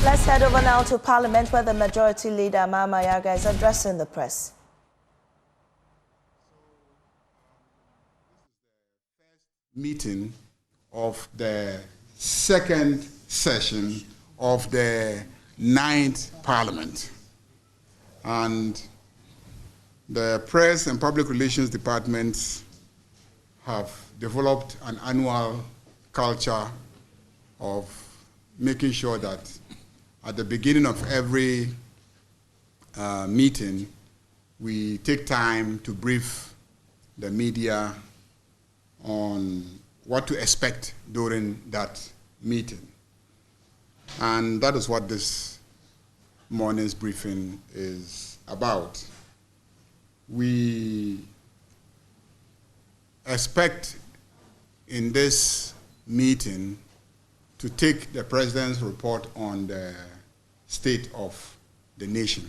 Let's head over now to Parliament, where the Majority Leader, Mama Yaga, is addressing the press. Meeting of the second session of the 9th Parliament. And the Press and Public Relations departments have developed an annual culture of making sure that at the beginning of every meeting, we take time to brief the media on what to expect during that meeting. And that is what this morning's briefing is about. We expect in this meeting to take the President's report on the state of the nation.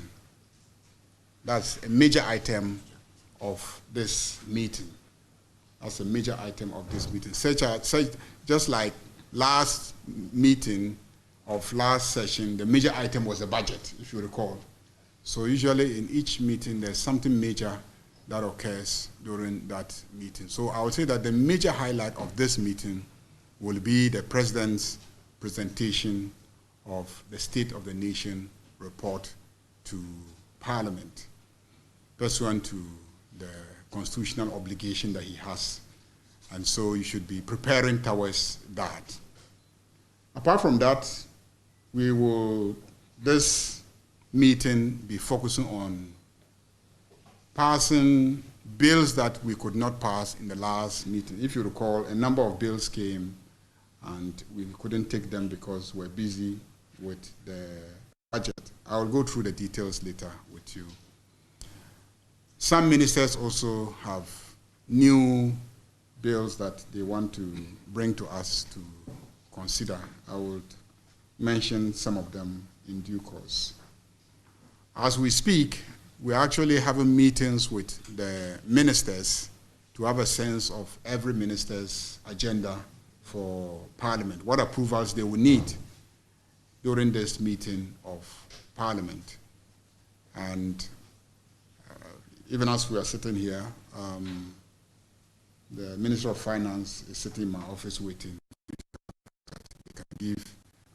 That's a major item of this meeting. That's a major item of this meeting. Just like last meeting of last session, the major item was the budget, if you recall. So usually in each meeting, there's something major that occurs during that meeting. So I would say that the major highlight of this meeting will be the President's presentation of the State of the Nation report to Parliament, pursuant to the constitutional obligation that he has. And so you should be preparing towards that. Apart from that, we will, this meeting, be focusing on passing bills that we could not pass in the last meeting. If you recall, a number of bills came and we couldn't take them because we're busy with the budget. I will go through the details later with you. Some ministers also have new bills that they want to bring to us to consider. I would mention some of them in due course. As we speak, we're actually having meetings with the ministers to have a sense of every minister's agenda for Parliament, what approvals they will need during this meeting of Parliament. And even as we are sitting here, the Minister of Finance is sitting in my office waiting. They can give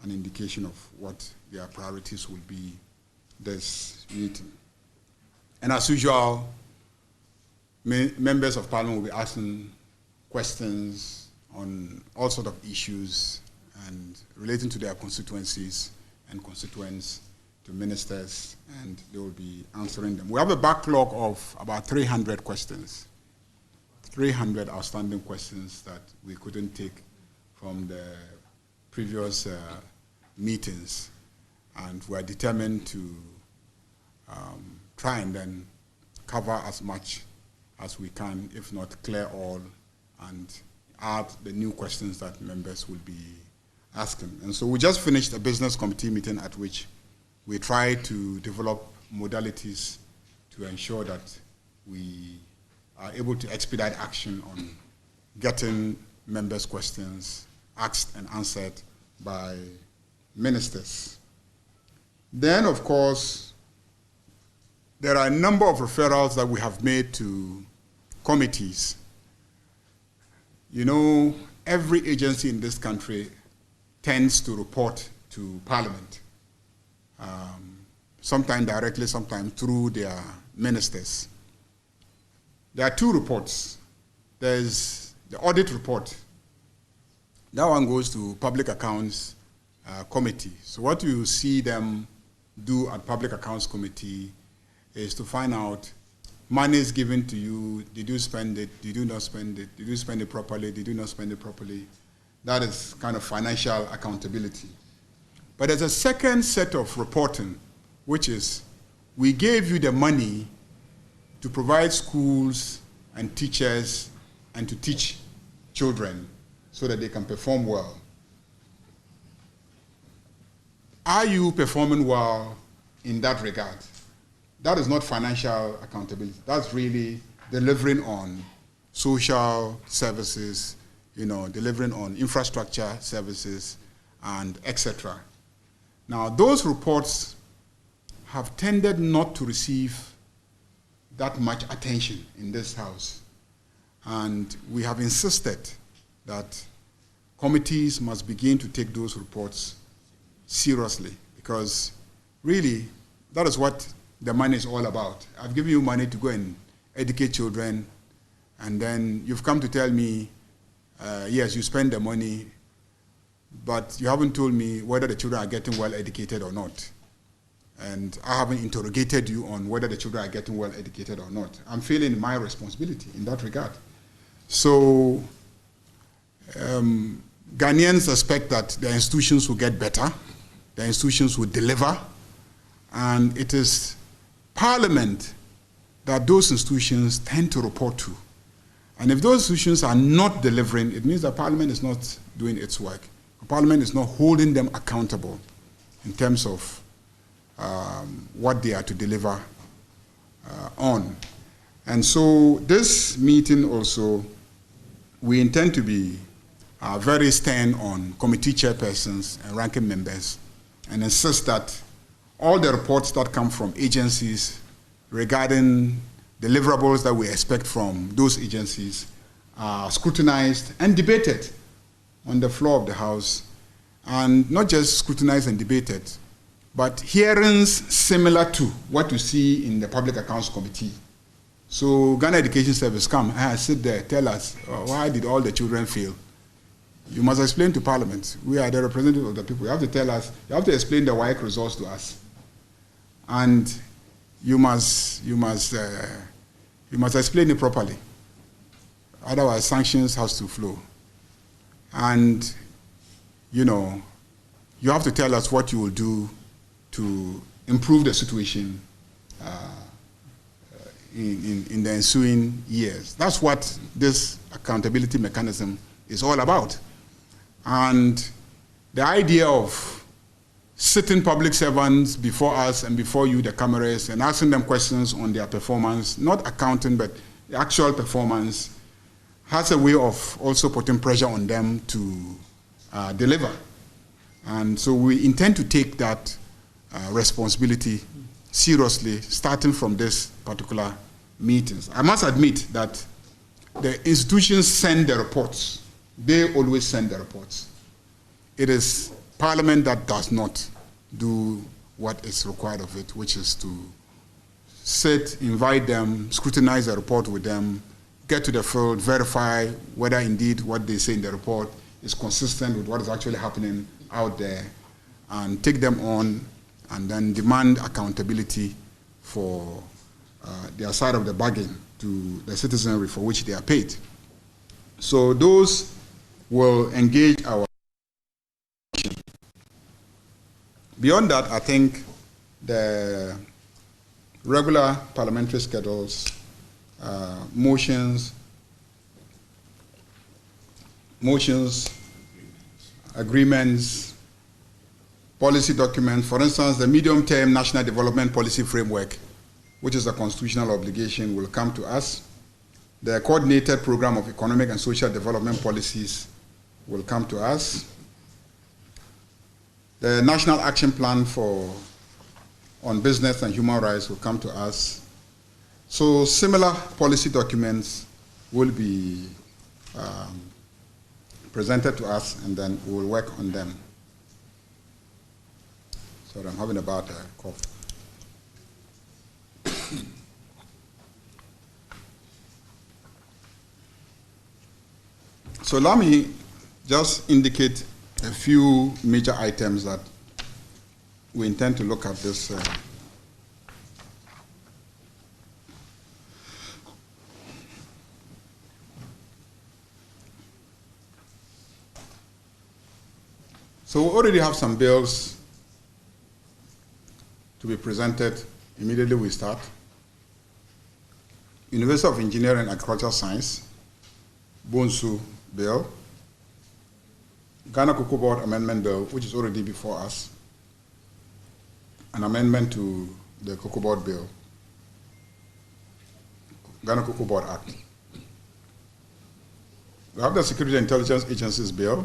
an indication of what their priorities will be this meeting. And as usual, members of Parliament will be asking questions on all sorts of issues and relating to their constituencies and constituents to ministers, and they will be answering them. We have a backlog of about 300 questions, 300 outstanding questions that we couldn't take from the previous meetings, and we are determined to try and then cover as much as we can, if not clear all, and add the new questions that members will be asking. And so we just finished a business committee meeting at which we try to develop modalities to ensure that we are able to expedite action on getting members' questions asked and answered by ministers. Then, of course, there are a number of referrals that we have made to committees. You know, every agency in this country tends to report to Parliament, sometimes directly, sometimes through their ministers. There are two reports. There's the audit report. That one goes to Public Accounts Committee. So what you see them do at Public Accounts Committee is to find out money is given to you, did you spend it, did you not spend it, did you spend it properly, did you not spend it properly. That is kind of financial accountability. But there's a second set of reporting, which is we gave you the money to provide schools and teachers and to teach children so that they can perform well. Are you performing well in that regard? That is not financial accountability. That's really delivering on social services, you know, delivering on infrastructure services, and etc. Now, those reports have tended not to receive that much attention in this House. And we have insisted that committees must begin to take those reports seriously, because really, that is what the money is all about. I've given you money to go and educate children, and then you've come to tell me, yes, you spend the money, but you haven't told me whether the children are getting well educated or not. And I haven't interrogated you on whether the children are getting well educated or not. I'm feeling my responsibility in that regard. So Ghanaians expect that the institutions will get better, the institutions will deliver, and it is Parliament that those institutions tend to report to. And if those institutions are not delivering, it means that Parliament is not doing its work. Parliament is not holding them accountable in terms of what they are to deliver on. And so this meeting also, we intend to be very stern on committee chairpersons and ranking members, and insist that all the reports that come from agencies regarding deliverables that we expect from those agencies are scrutinized and debated on the floor of the House, and not just scrutinized and debated, but hearings similar to what you see in the Public Accounts Committee. So Ghana Education Service come, sit there, tell us, why did all the children fail? You must explain to Parliament. We are the representatives of the people. You have to tell us, you have to explain the WAEC results to us. And you must explain it properly. Otherwise, sanctions has to flow. And, you know, you have to tell us what you will do to improve the situation in the ensuing years. That's what this accountability mechanism is all about. And the idea of sitting public servants before us and before you, the cameras, and asking them questions on their performance, not accounting, but the actual performance, has a way of also putting pressure on them to deliver. And so we intend to take that responsibility seriously, starting from this particular meetings. I must admit that the institutions send the reports. They always send the reports. It is Parliament that does not do what is required of it, which is to sit, invite them, scrutinize the report with them, get to the field, verify whether indeed what they say in the report is consistent with what is actually happening out there, and take them on, and then demand accountability for their side of the bargain to the citizenry for which they are paid. So those will engage our. Beyond that, I think the regular parliamentary schedules, motions, agreements, policy documents, for instance, the medium-term national development policy framework, which is a constitutional obligation, will come to us. The coordinated program of economic and social development policies will come to us. The National Action Plan on Business and Human Rights will come to us. So similar policy documents will be presented to us, and then we will work on them. Sorry, I'm having a bad cough. So let me just indicate a few major items that we intend to look at this. So we already have some bills to be presented immediately we start. University of Engineering and Agricultural Science, Bonsu Bill, Ghana Cocoa Board Amendment Bill, which is already before us, an amendment to the Cocoa Board Bill, Ghana Cocoa Board Act. We have the Security and Intelligence Agencies Bill,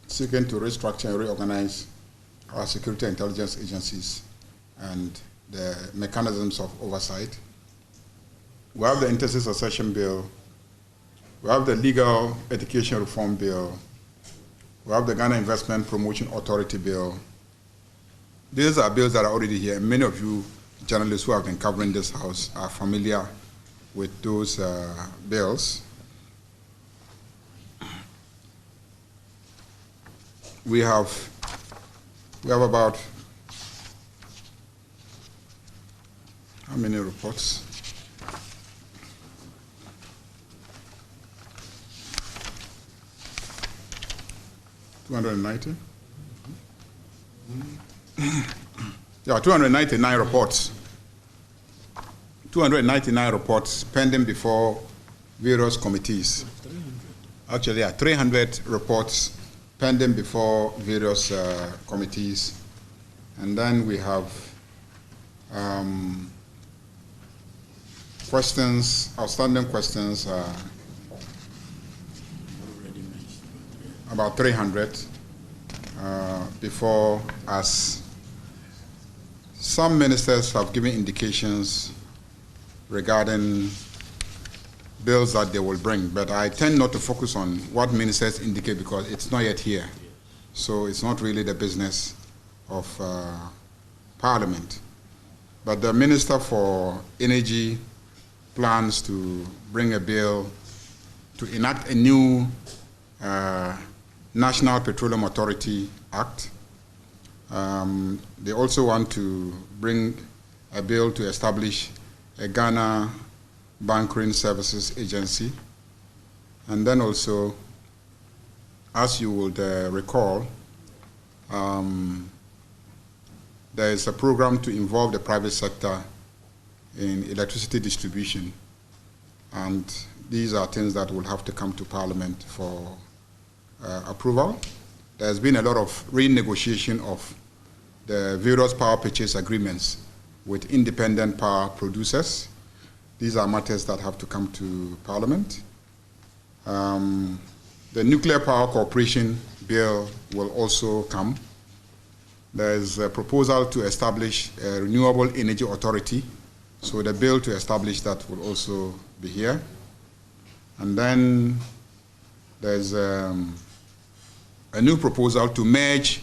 seeking to restructure and reorganize our security intelligence agencies and the mechanisms of oversight. We have the interstate succession bill. We have the legal education reform bill. We have the Ghana Investment Promotion Authority bill. These are bills that are already here. Many of you journalists who have been covering this house are familiar with those bills. We have about, how many reports? $290? Yeah, 299 reports. 299 reports pending before various committees. Actually, 300 reports pending before various committees. And then we have questions, outstanding questions, about 300 before us. Some ministers have given indications regarding bills that they will bring, but I tend not to focus on what ministers indicate because it's not yet here. So it's not really the business of Parliament. But the Minister for Energy plans to bring a bill to enact a new National Petroleum Authority Act. They also want to bring a bill to establish a Ghana Bunkering Services Agency. And then also, as you would recall, there is a program to involve the private sector in electricity distribution. And these are things that will have to come to Parliament for approval. There's been a lot of renegotiation of the various power purchase agreements with independent power producers. These are matters that have to come to Parliament. The Nuclear Power Corporation bill will also come. There's a proposal to establish a Renewable Energy Authority. So the bill to establish that will also be here. And then there's a new proposal to merge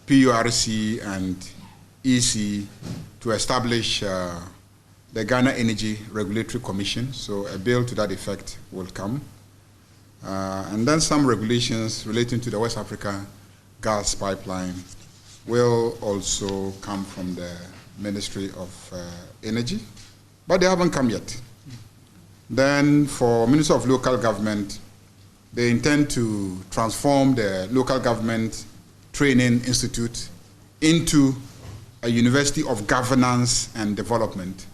PURC and EC to establish the Ghana Energy Regulatory Commission. So a bill to that effect will come. And then some regulations relating to the West Africa gas pipeline will also come from the Ministry of Energy, but they haven't come yet. Then for Ministry of Local Government, they intend to transform the Local Government Training Institute into a University of Governance and Development.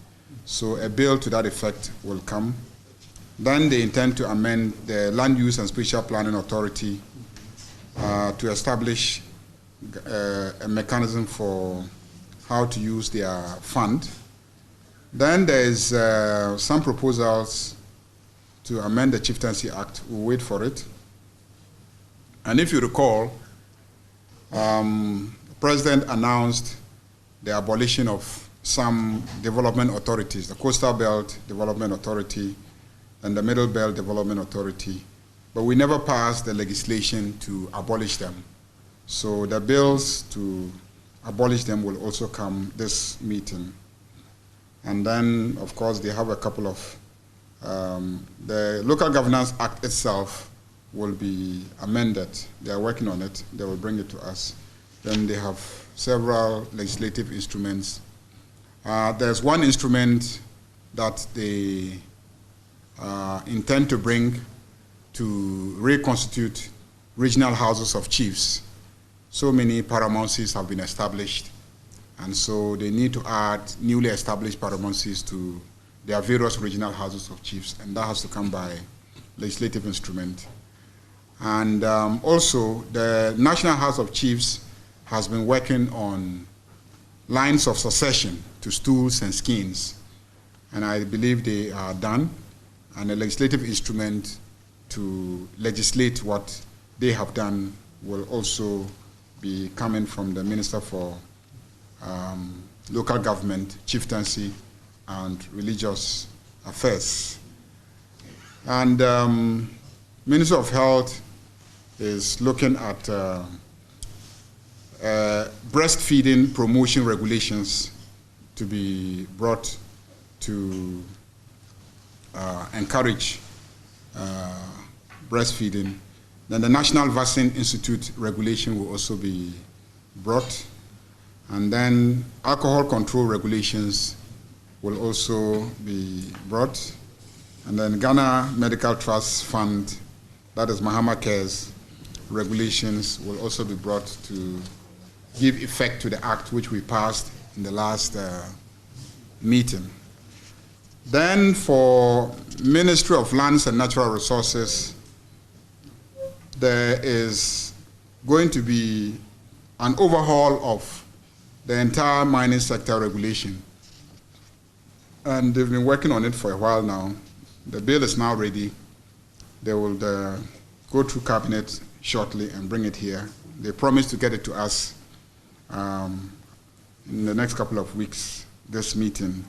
So a bill to that effect will come. Then they intend to amend the Land Use and Spatial Planning Authority to establish a mechanism for how to use their fund. Then there's some proposals to amend the Chieftaincy Act. We'll wait for it. And if you recall, the President announced the abolition of some development authorities, the Coastal Belt Development Authority and the Middle Belt Development Authority, but we never passed the legislation to abolish them. So the bills to abolish them will also come this meeting. And then, of course, they have a couple of, the Local Governance Act itself will be amended. They are working on it. They will bring it to us. Then they have several legislative instruments. There's one instrument that they intend to bring to reconstitute regional houses of chiefs. So many paramountcies have been established, and so they need to add newly established paramountcies to their various regional houses of chiefs, and that has to come by legislative instrument. And also, the National House of Chiefs has been working on lines of succession to stools and skins, and I believe they are done, and a legislative instrument to legislate what they have done will also be coming from the Minister for Local Government, Chieftaincy, and Religious Affairs. And Minister of Health is looking at breastfeeding promotion regulations to be brought to encourage breastfeeding. Then the National Vaccine Institute regulation will also be brought. And then alcohol control regulations will also be brought. And then Ghana Medical Trust Fund, that is Mahama Care's regulations, will also be brought to give effect to the act which we passed in the last meeting. Then for Ministry of Lands and Natural Resources, there is going to be an overhaul of the entire mining sector regulation. And they've been working on it for a while now. The bill is now ready. They will go through cabinet shortly and bring it here. They promised to get it to us in the next couple of weeks, this meeting.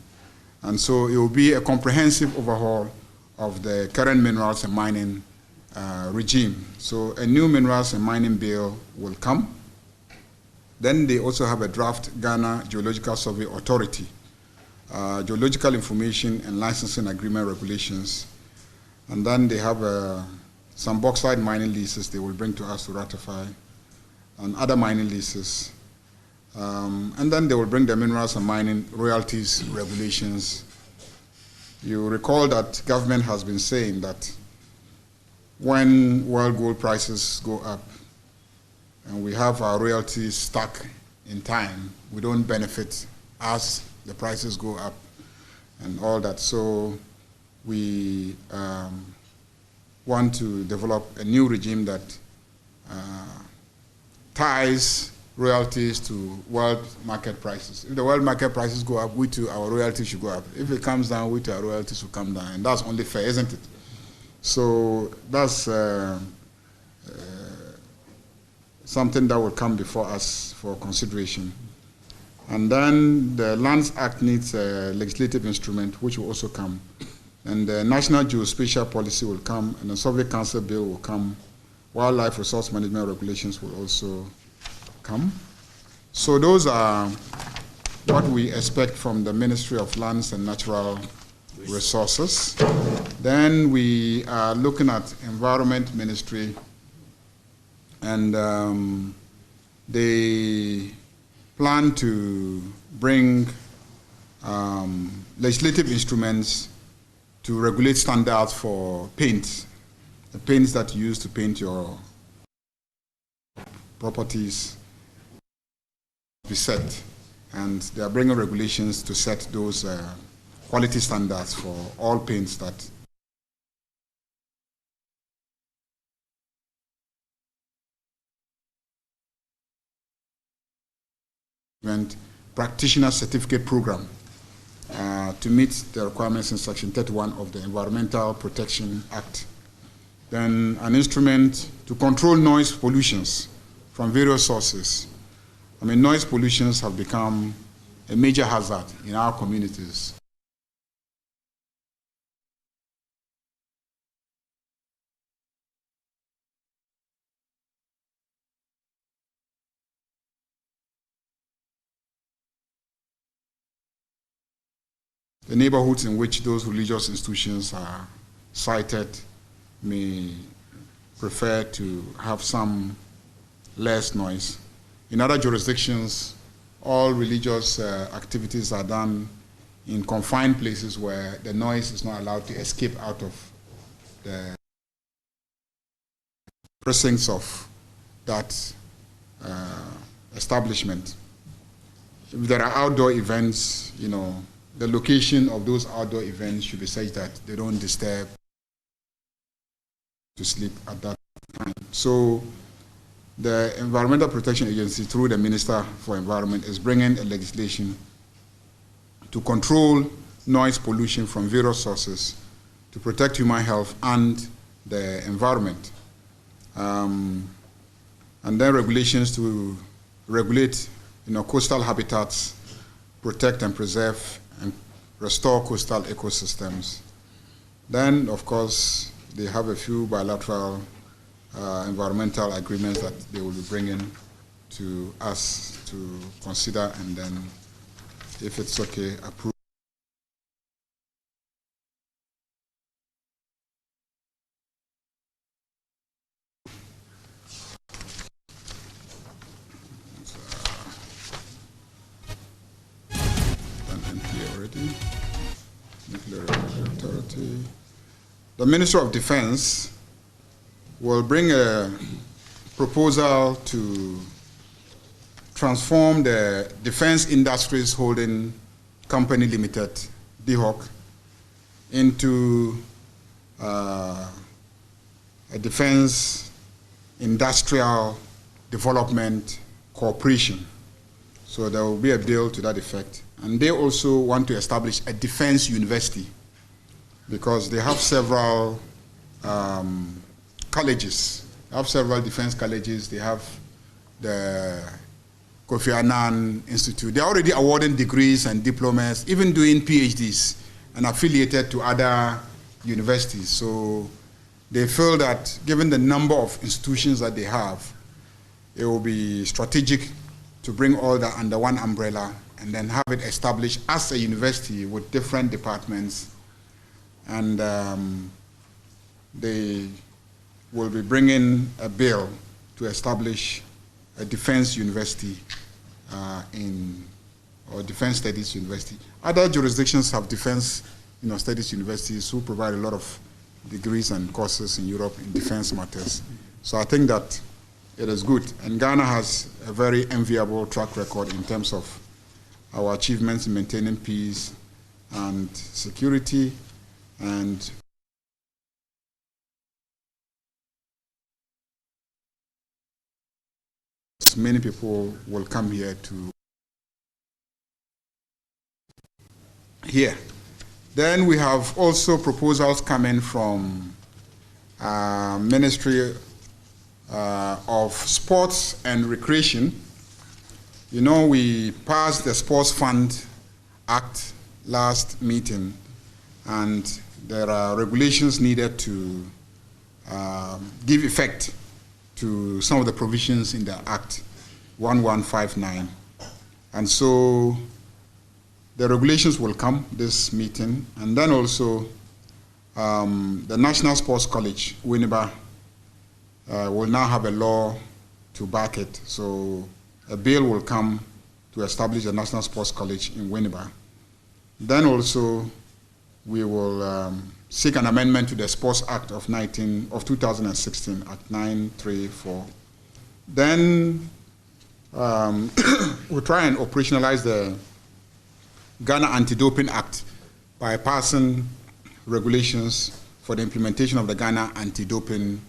And so it will be a comprehensive overhaul of the current minerals and mining regime. So a new minerals and mining bill will come. Then they also have a draft Ghana Geological Survey Authority, geological information and licensing agreement regulations. And then they have some bauxite mining leases they will bring to us to ratify, and other mining leases. And then they will bring the minerals and mining royalties regulations. You recall that government has been saying that when world gold prices go up and we have our royalties stuck in time, we don't benefit as the prices go up and all that. So we want to develop a new regime that ties royalties to world market prices. If the world market prices go up, we too, our royalties should go up. If it comes down, we too, our royalties will come down. And that's only fair, isn't it? So that's something that will come before us for consideration. And then the Lands Act needs a legislative instrument, which will also come. And the National Geospatial Policy will come, and the Survey Council Bill will come. Wildlife Resource Management Regulations will also come. So those are what we expect from the Ministry of Lands and Natural Resources. Then we are looking at Environment Ministry, and they plan to bring legislative instruments to regulate standards for paints, the paints that you use to paint your properties be set. And they are bringing regulations to set those quality standards for all paints that practitioner certificate program to meet the requirements in Section 31 of the Environmental Protection Act. Then an instrument to control noise pollutions from various sources. I mean, noise pollutions have become a major hazard in our communities. The neighborhoods in which those religious institutions are sited may prefer to have some less noise. In other jurisdictions, all religious activities are done in confined places where the noise is not allowed to escape out of the precincts of that establishment. If there are outdoor events, you know, the location of those outdoor events should be such that they don't disturb to sleep at that time. So the Environmental Protection Agency, through the Minister for Environment, is bringing a legislation to control noise pollution from various sources to protect human health and the environment. and then regulations to regulate coastal habitats, protect and preserve and restore coastal ecosystems. Then, of course, they have a few bilateral environmental agreements that they will be bringing to us to consider, and then, if it's okay, approve. The Minister of Defense will bring a proposal to transform the Defense Industries Holding Company Limited, DHOC, into a Defense Industrial Development Corporation. So there will be a bill to that effect. And they also want to establish a defense university, because they have several colleges. They have several defense colleges. They have the Kofi Annan Institute. They're already awarding degrees and diplomas, even doing PhDs, and affiliated to other universities. So they feel that given the number of institutions that they have, it will be strategic to bring all that under one umbrella and then have it established as a university with different departments. And they will be bringing a bill to establish a defense university or defense studies university. Other jurisdictions have defense studies universities who provide a lot of degrees and courses in Europe in defense matters. So I think that it is good. And Ghana has a very enviable track record in terms of our achievements in maintaining peace and security, and many people will come here to hear. Then we have also proposals coming from Ministry of Sports and Recreation. We passed the Sports Fund Act last meeting, and there are regulations needed to give effect to some of the provisions in the Act 1159. And so the regulations will come this meeting, and then also the National Sports College, Winneba, will now have a law to back it. So a bill will come to establish the National Sports College in Winneba. Then also we will seek an amendment to the Sports Act of 2016, Act 934. Then we'll try and operationalize the Ghana Anti-Doping Act by passing regulations for the implementation of the Ghana Anti-Doping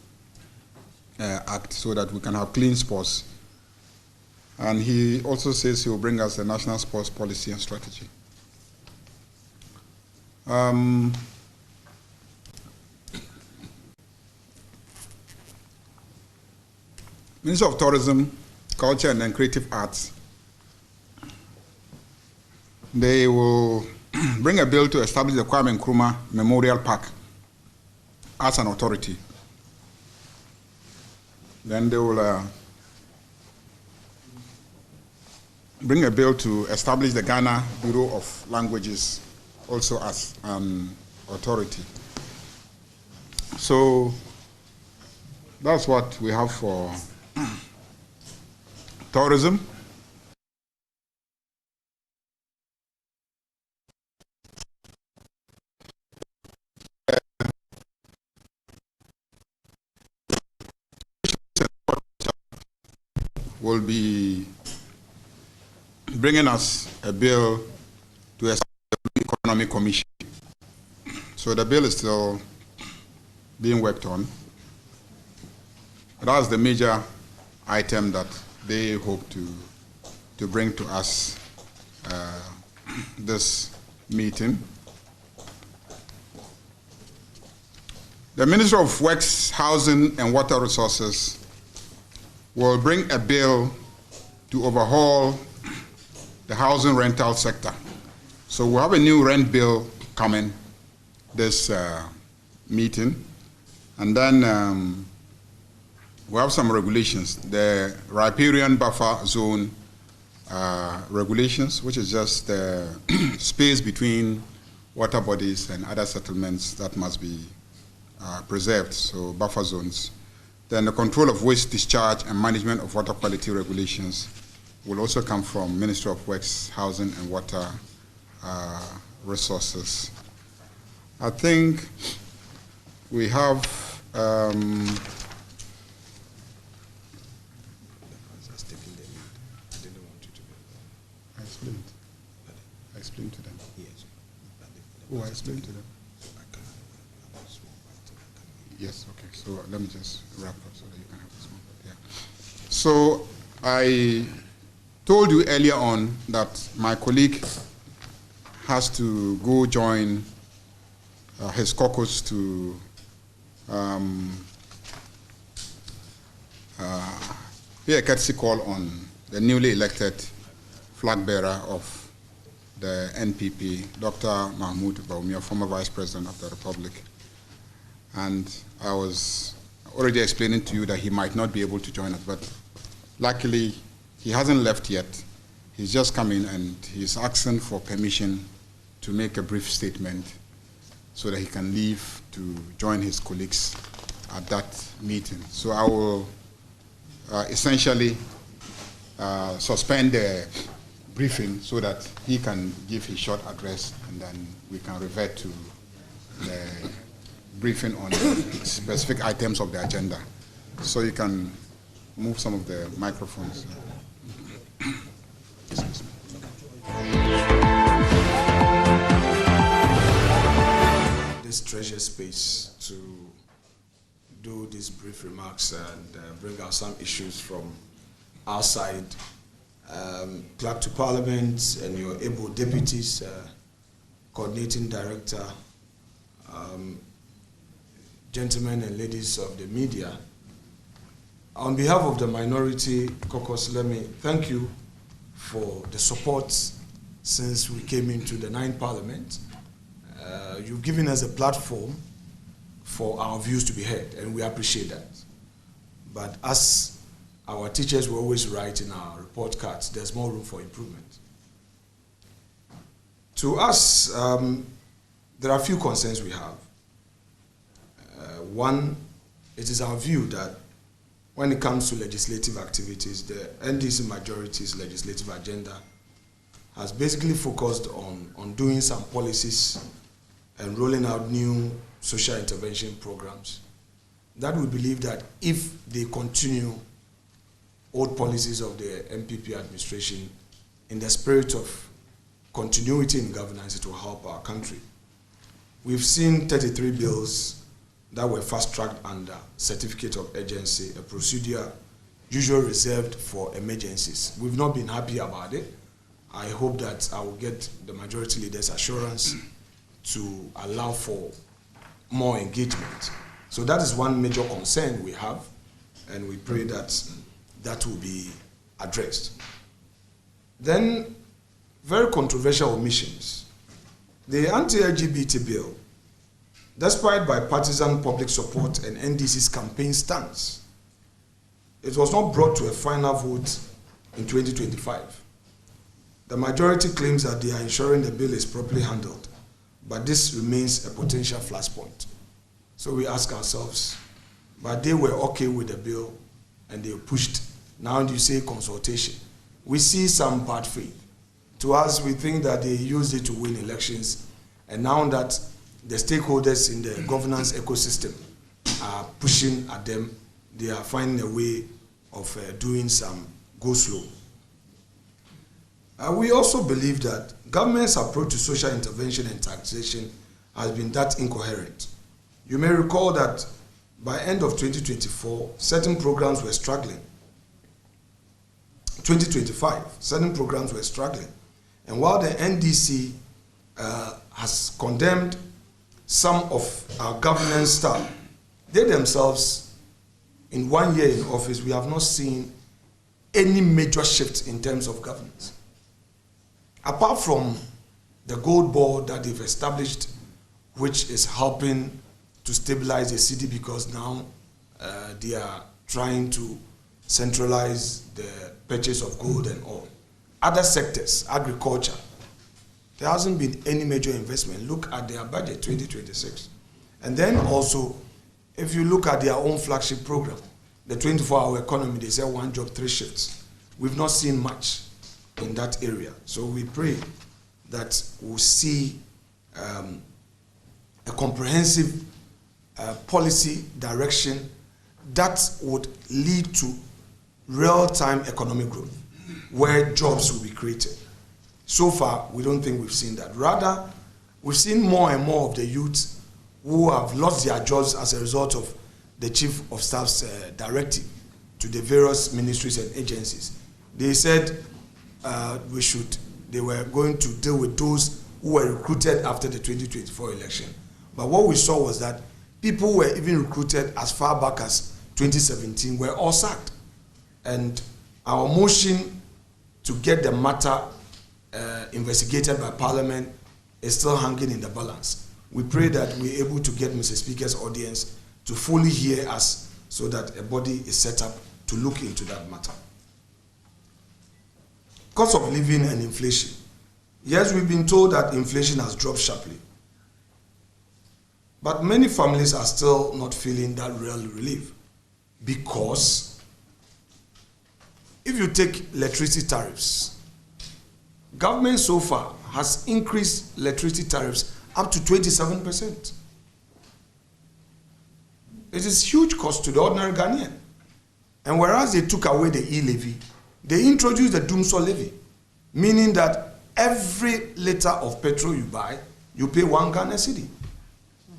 Act, so that we can have clean sports. And he also says he will bring us the national sports policy and strategy. Minister of Tourism, Culture and then Creative Arts, they will bring a bill to establish the Kwame Nkrumah Memorial Park as an authority. Then they will bring a bill to establish the Ghana Bureau of Languages also as an authority. So that's what we have for tourism. Will be bringing us a bill to establish the Economic Commission. So the bill is still being worked on. That's the major item that they hope to bring to us this meeting. The Minister of Works, Housing and Water Resources will bring a bill to overhaul the housing rental sector. So we'll have a new rent bill coming this meeting. And then we have some regulations. The riparian buffer zone regulations, which is just the space between water bodies and other settlements that must be preserved, so buffer zones. Then the control of waste discharge and management of water quality regulations will also come from Ministry of Works, Housing and Water Resources. I think we have I explained to them. Yes. Oh, I explained to them. Yes, okay. So let me just wrap up so that you can have this one. Yeah. So I told you earlier on that my colleague has to go join his caucus to pay a courtesy call on the newly elected flag bearer of the NPP, Dr. Mahmoud Bawumia, former Vice President of the Republic. And I was already explaining to you that he might not be able to join us, but luckily he hasn't left yet. He's just come in and he's asking for permission to make a brief statement so that he can leave to join his colleagues at that meeting. So I will essentially suspend the briefing so that he can give his short address, and then we can revert to the briefing on specific items of the agenda. So you can move some of the microphones. This treasure space to do these brief remarks and bring out some issues from our side. Clerk to Parliament and your able deputies, coordinating director, gentlemen and ladies of the media. On behalf of the Minority Caucus, let me thank you for the support since we came into the 9th Parliament. You've given us a platform for our views to be heard, and we appreciate that. But as our teachers will always write in our report cards, there's more room for improvement. To us, there are a few concerns we have. One, it is our view that when it comes to legislative activities, the NDC majority's legislative agenda has basically focused on doing some policies and rolling out new social intervention programs that we believe that if they continue old policies of the MPP administration in the spirit of continuity in governance, it will help our country. We've seen 33 bills that were fast-tracked under certificate of urgency, a procedure usually reserved for emergencies. We've not been happy about it. I hope that I will get the majority leader's assurance to allow for more engagement. So that is one major concern we have, and we pray that that will be addressed. Then, very controversial omissions. The anti-LGBT bill, despite bipartisan public support and NDC's campaign stance, it was not brought to a final vote in 2025. The majority claims that they are ensuring the bill is properly handled, but this remains a potential flashpoint. So we ask ourselves, but they were okay with the bill and they pushed. Now you say consultation. We see some bad faith. To us, we think that they used it to win elections, and now that the stakeholders in the governance ecosystem are pushing at them, they are finding a way of doing some go slow. We also believe that government's approach to social intervention and taxation has been that incoherent. You may recall that by end of 2024, certain programs were struggling. 2025, certain programs were struggling. And while the NDC has condemned some of our governance staff, they themselves in 1 year in office, we have not seen any major shift in terms of governance. Apart from the gold board that they've established, which is helping to stabilize the city because now they are trying to centralize the purchase of gold and oil. Other sectors, agriculture, there hasn't been any major investment. Look at their budget 2026. And then also, if you look at their own flagship program, the 24-hour economy, they say 1 job, 3 shifts. We've not seen much in that area. So we pray that we'll see a comprehensive policy direction that would lead to real-time economic growth, where jobs will be created. So far, we don't think we've seen that. Rather, we've seen more and more of the youth who have lost their jobs as a result of the Chief of Staff's directive to the various ministries and agencies. They said they were going to deal with those who were recruited after the 2024 election. But what we saw was that people who were even recruited as far back as 2017 were all sacked. And our motion to get the matter investigated by Parliament is still hanging in the balance. We pray that we're able to get Mr. Speaker's audience to fully hear us so that a body is set up to look into that matter. Cost of living and inflation. Yes, we've been told that inflation has dropped sharply. But many families are still not feeling that real relief, because if you take electricity tariffs, government so far has increased electricity tariffs up to 27%. It is huge cost to the ordinary Ghanaian. And whereas they took away the e-levy, they introduced the Dumsor levy, meaning that every liter of petrol you buy, you pay 1 Ghana cedi.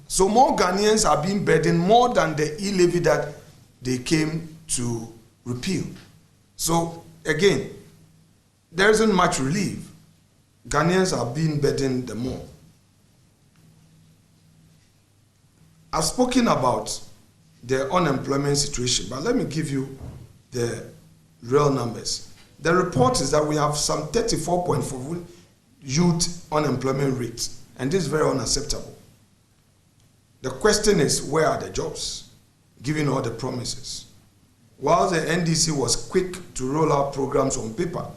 So more Ghanaians are being burdened more than the e-levy that they came to repeal. So again, there isn't much relief. Ghanaians are being burdened the more. I've spoken about the unemployment situation, but let me give you the real numbers. The report is that we have some 34.4 youth unemployment rate, and this is very unacceptable. The question is, where are the jobs, given all the promises? While the NDC was quick to roll out programs on paper,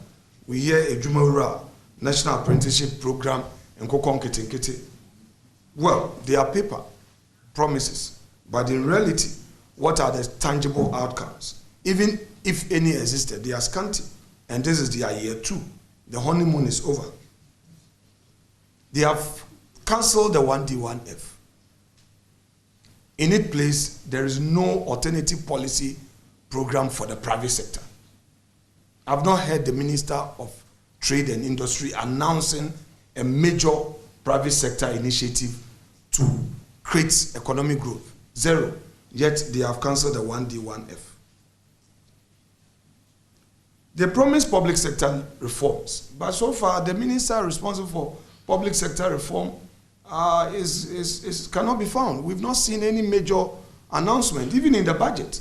we hear a Jumawura National Apprenticeship Program in Kokon Kete. Well, they are paper promises, but in reality, what are the tangible outcomes? Even if any existed, they are scanty. And this is their year 2. The honeymoon is over. They have cancelled the 1D, 1F. In its place, there is no alternative policy program for the private sector. I've not heard the Minister of Trade and Industry announcing a major private sector initiative to create economic growth. 0. Yet they have cancelled the 1D, 1F. They promised public sector reforms, but so far the minister responsible for public sector reform cannot be found. We've not seen any major announcement, even in the budget,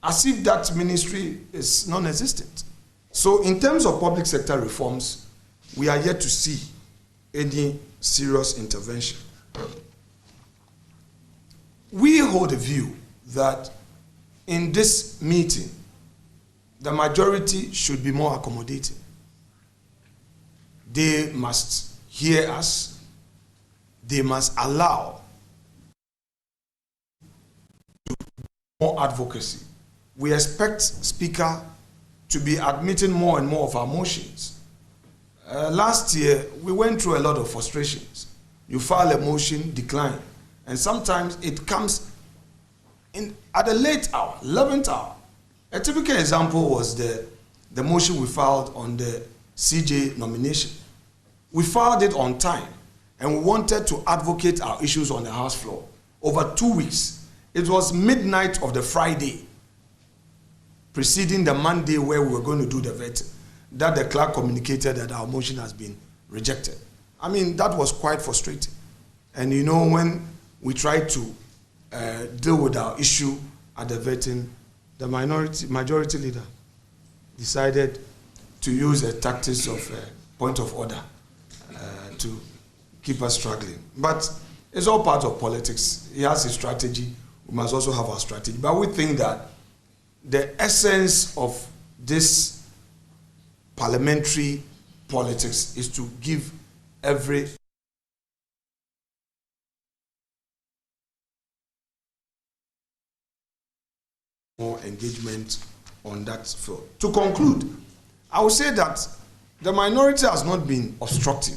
as if that ministry is non-existent. So in terms of public sector reforms, we are yet to see any serious intervention. We hold a view that in this meeting, the majority should be more accommodating. They must hear us. They must allow more advocacy. We expect Speaker to be admitting more and more of our motions. Last year, we went through a lot of frustrations. You file a motion, decline, and sometimes it comes in at a late hour, 11th hour. A typical example was the motion we filed on the CJ nomination. We filed it on time, and we wanted to advocate our issues on the House floor. Over 2 weeks, it was midnight of the Friday preceding the Monday where we were going to do the vetting, that the clerk communicated that our motion has been rejected. I mean, that was quite frustrating. And you know, when we tried to deal with our issue at the vetting, the majority leader decided to use a tactics of point of order to keep us struggling. But it's all part of politics. He has his strategy. We must also have our strategy. But we think that the essence of this parliamentary politics is to give every more engagement on that field. To conclude, I would say that the minority has not been obstructive.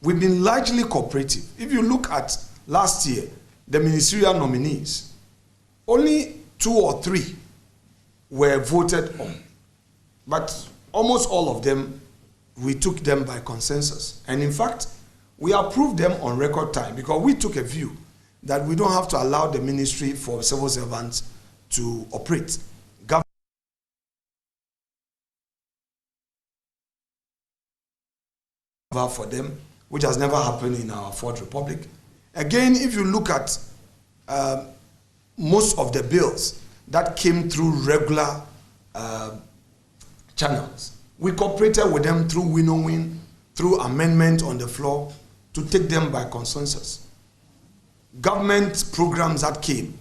We've been largely cooperative. If you look at last year, the ministerial nominees, only 2 or 3 were voted on. But almost all of them, we took them by consensus. And in fact, we approved them on record time because we took a view that we don't have to allow the ministry for civil servants to operate. For them, which has never happened in our Fourth Republic. Again, if you look at most of the bills that came through regular channels, we cooperated with them through winnowing, through amendment on the floor to take them by consensus. Government programs that came,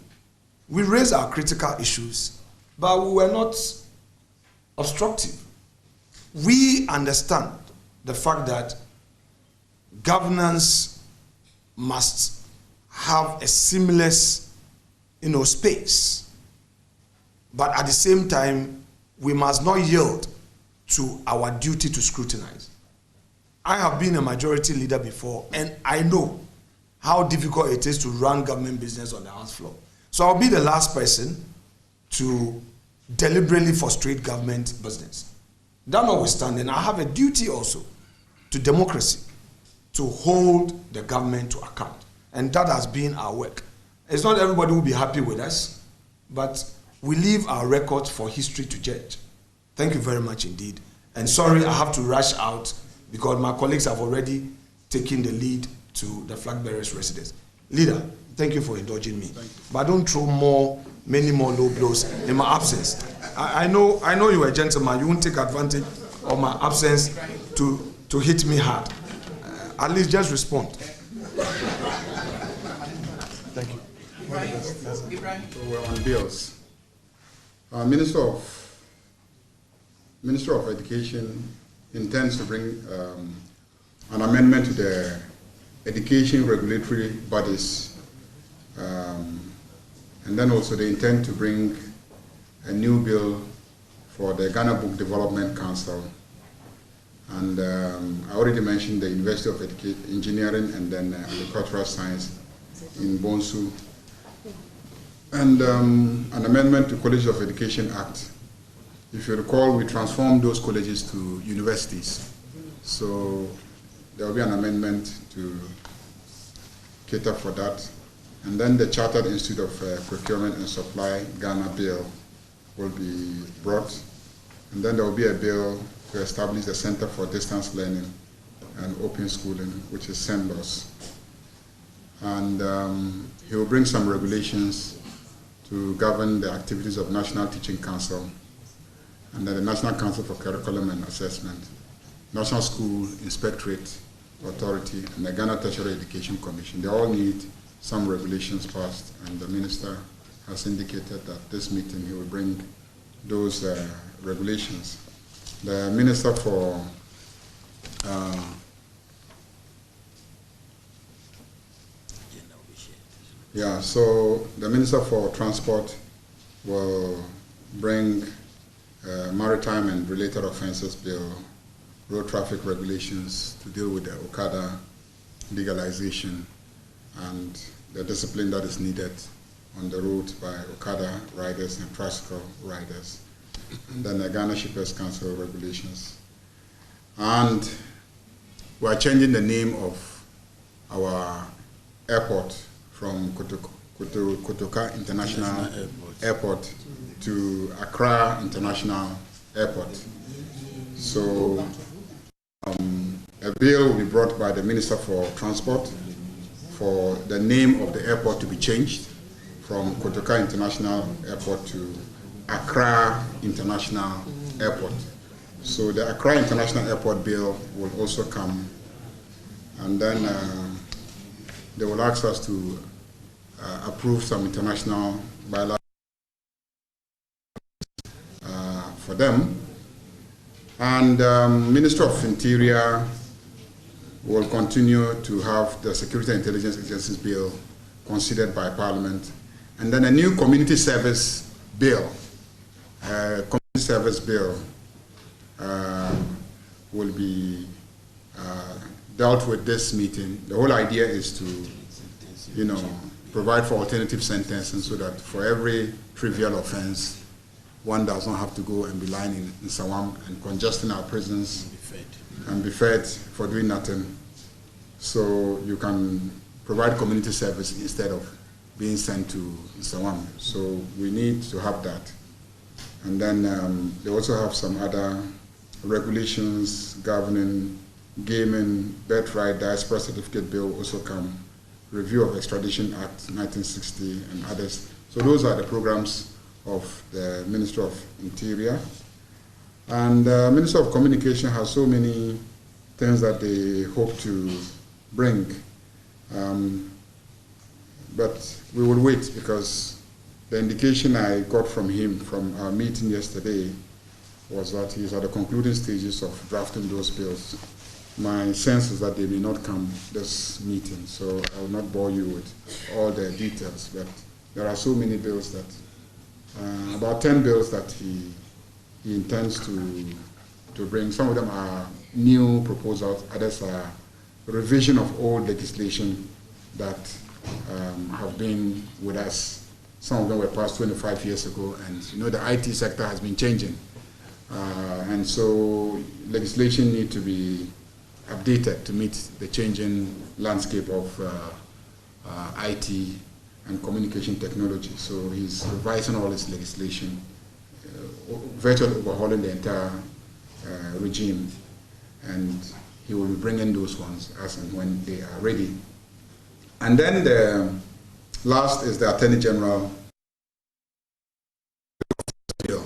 we raised our critical issues, but we were not obstructive. We understand the fact that governance must have a seamless, space. But at the same time, we must not yield to our duty to scrutinize. I have been a majority leader before, and I know how difficult it is to run government business on the House floor. So I'll be the last person to deliberately frustrate government business. That notwithstanding, I have a duty also to democracy to hold the government to account. And that has been our work. It's not everybody will be happy with us, but we leave our record for history to judge. Thank you very much indeed. And sorry, I have to rush out because my colleagues have already taken the lead to the flag bearers' residence. Leader, thank you for indulging me. But don't throw many more low blows in my absence. I know you're a gentleman. You won't take advantage of my absence to hit me hard. At least just respond. Thank you. So we're on bills. Minister of Education intends to bring an amendment to the education regulatory bodies, and then also they intend to bring a new bill for the Ghana Book Development Council. And I already mentioned the University of Engineering and then Agricultural Science in Bonsu. And an amendment to College of Education Act. If you recall, we transformed those colleges to universities. So there will be an amendment to cater for that. And then the Chartered Institute of Procurement and Supply, Ghana bill, will be brought. And then there will be a bill to establish the Center for Distance Learning and Open Schooling, which is CENLOS. And he will bring some regulations to govern the activities of National Teaching Council and then the National Council for Curriculum and Assessment, National School Inspectorate Authority, and the Ghana Tertiary Education Commission. They all need some regulations passed, and the minister has indicated that this meeting he will bring those regulations. The Minister for so the Minister for Transport will bring Maritime and Related Offences Bill, road traffic regulations to deal with the Okada legalization and the discipline that is needed on the road by Okada riders and tricycle riders. And then the Ghana Shippers Council regulations. And we are changing the name of our airport from Kotoka International Airport to Accra International Airport. So a bill will be brought by the Minister for Transport for the name of the airport to be changed from Kotoka International Airport to Accra International Airport. So the Accra International Airport bill will also come, and then they will ask us to approve some international bilateral for them. And Ministry of Interior will continue to have the Security and Intelligence Agencies Bill considered by Parliament. And then a new community service bill, will be dealt with this meeting. The whole idea is to, provide for alternative sentencing so that for every trivial offense, one does not have to go and be lying in Sawam and congesting our prisons and be fed for doing nothing. So you can provide community service instead of being sent to Sawam. So we need to have that. And then they also have some other regulations governing gaming, birthright, diaspora certificate bill also come, review of Extradition Act 1960 and others. So those are the programs of the Ministry of Interior. And the Ministry of Communication has so many things that they hope to bring. But we will wait, because the indication I got from him from our meeting yesterday was that he's at the concluding stages of drafting those bills. My sense is that they may not come this meeting, so I will not bore you with all the details, but there are so many bills that about 10 bills that he intends to bring. Some of them are new proposals, others are revision of old legislation that have been with us. Some of them were passed 25 years ago, and the IT sector has been changing. And so legislation needs to be updated to meet the changing landscape of IT and communication technology. So he's revising all this legislation, virtually overhauling the entire regime, and he will be bringing those ones as and when they are ready. And then the last is the Attorney General bill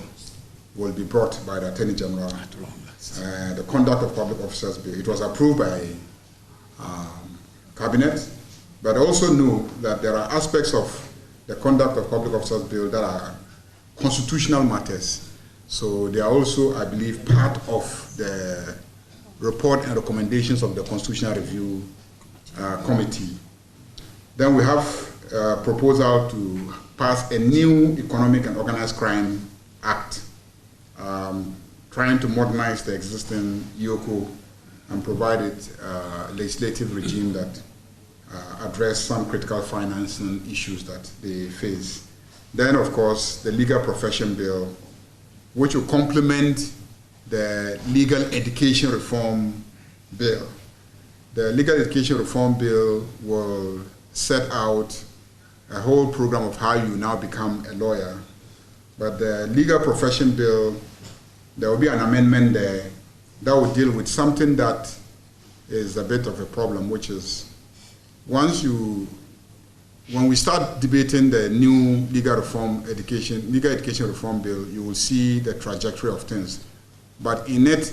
will be brought by the Attorney General. The Conduct of Public Officers Bill. It was approved by Cabinet, but also know that there are aspects of the Conduct of Public Officers Bill that are constitutional matters. So they are also, I believe, part of the report and recommendations of the Constitutional Review Committee. Then we have a proposal to pass a new Economic and Organized Crime Act, trying to modernize the existing EOCO and provide it a legislative regime that address some critical financing issues that they face. Then, of course, the Legal Profession Bill, which will complement the Legal Education Reform Bill. The Legal Education Reform Bill will set out a whole program of how you now become a lawyer. But the Legal Profession Bill, there will be an amendment there that will deal with something that is a bit of a problem, which is when we start debating the new legal education reform bill, you will see the trajectory of things. But in it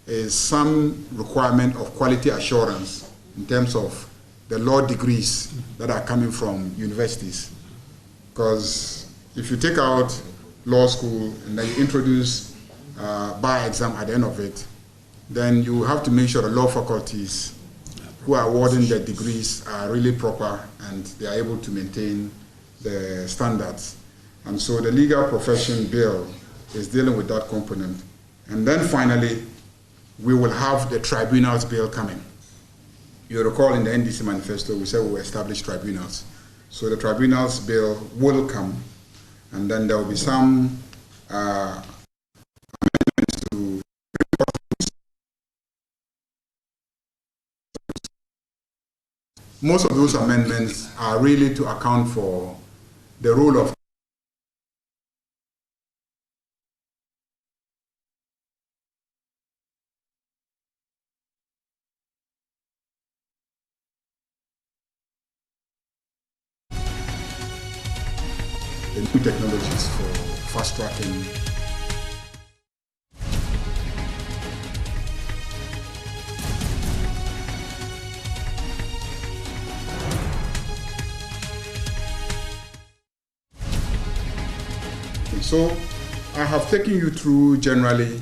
is some requirement of quality assurance in terms of the law degrees that are coming from universities. Because if you take out law school and then you introduce bar exam at the end of it, then you have to make sure the law faculties who are awarding the degrees are really proper and they are able to maintain the standards. And so the Legal Profession Bill is dealing with that component. And then finally, we will have the Tribunals Bill coming. You recall in the NDC manifesto, we said we will establish tribunals. So the Tribunals Bill will come, and then there will be some amendments to most of those amendments are really to account for the role of the new technologies fast-tracking. So I have taken you through generally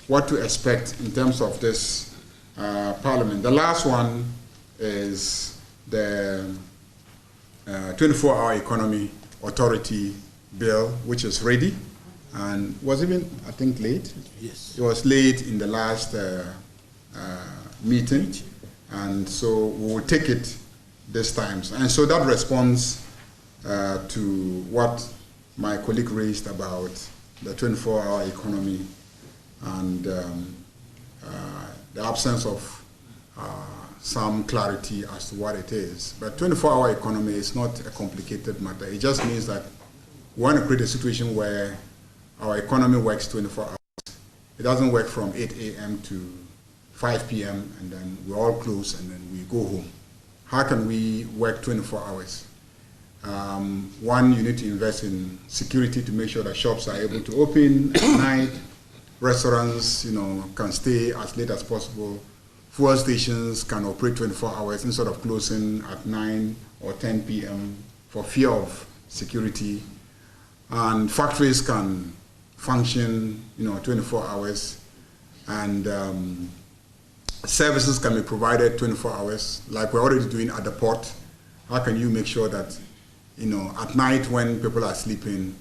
what to expect in terms of this parliament. The last one is the 24-hour economy authority bill, which is ready and was even, I think, late. Yes. It was late in the last meeting, and so we will take it this time. And so that responds to what my colleague raised about the 24-hour economy and the absence of some clarity as to what it is. But 24-hour economy is not a complicated matter. It just means that we want to create a situation where our economy works 24 hours. It doesn't work from 8 a.m. to 5 p.m. and then we all close and then we go home. How can we work 24 hours? One, you need to invest in security to make sure that shops are able to open at night. Restaurants, can stay as late as possible. Fuel stations can operate 24 hours instead of closing at 9 or 10 p.m. for fear of security. And factories can function, 24 hours. And services can be provided 24 hours, like we're already doing at the port. How can you make sure that at night when people are sleeping,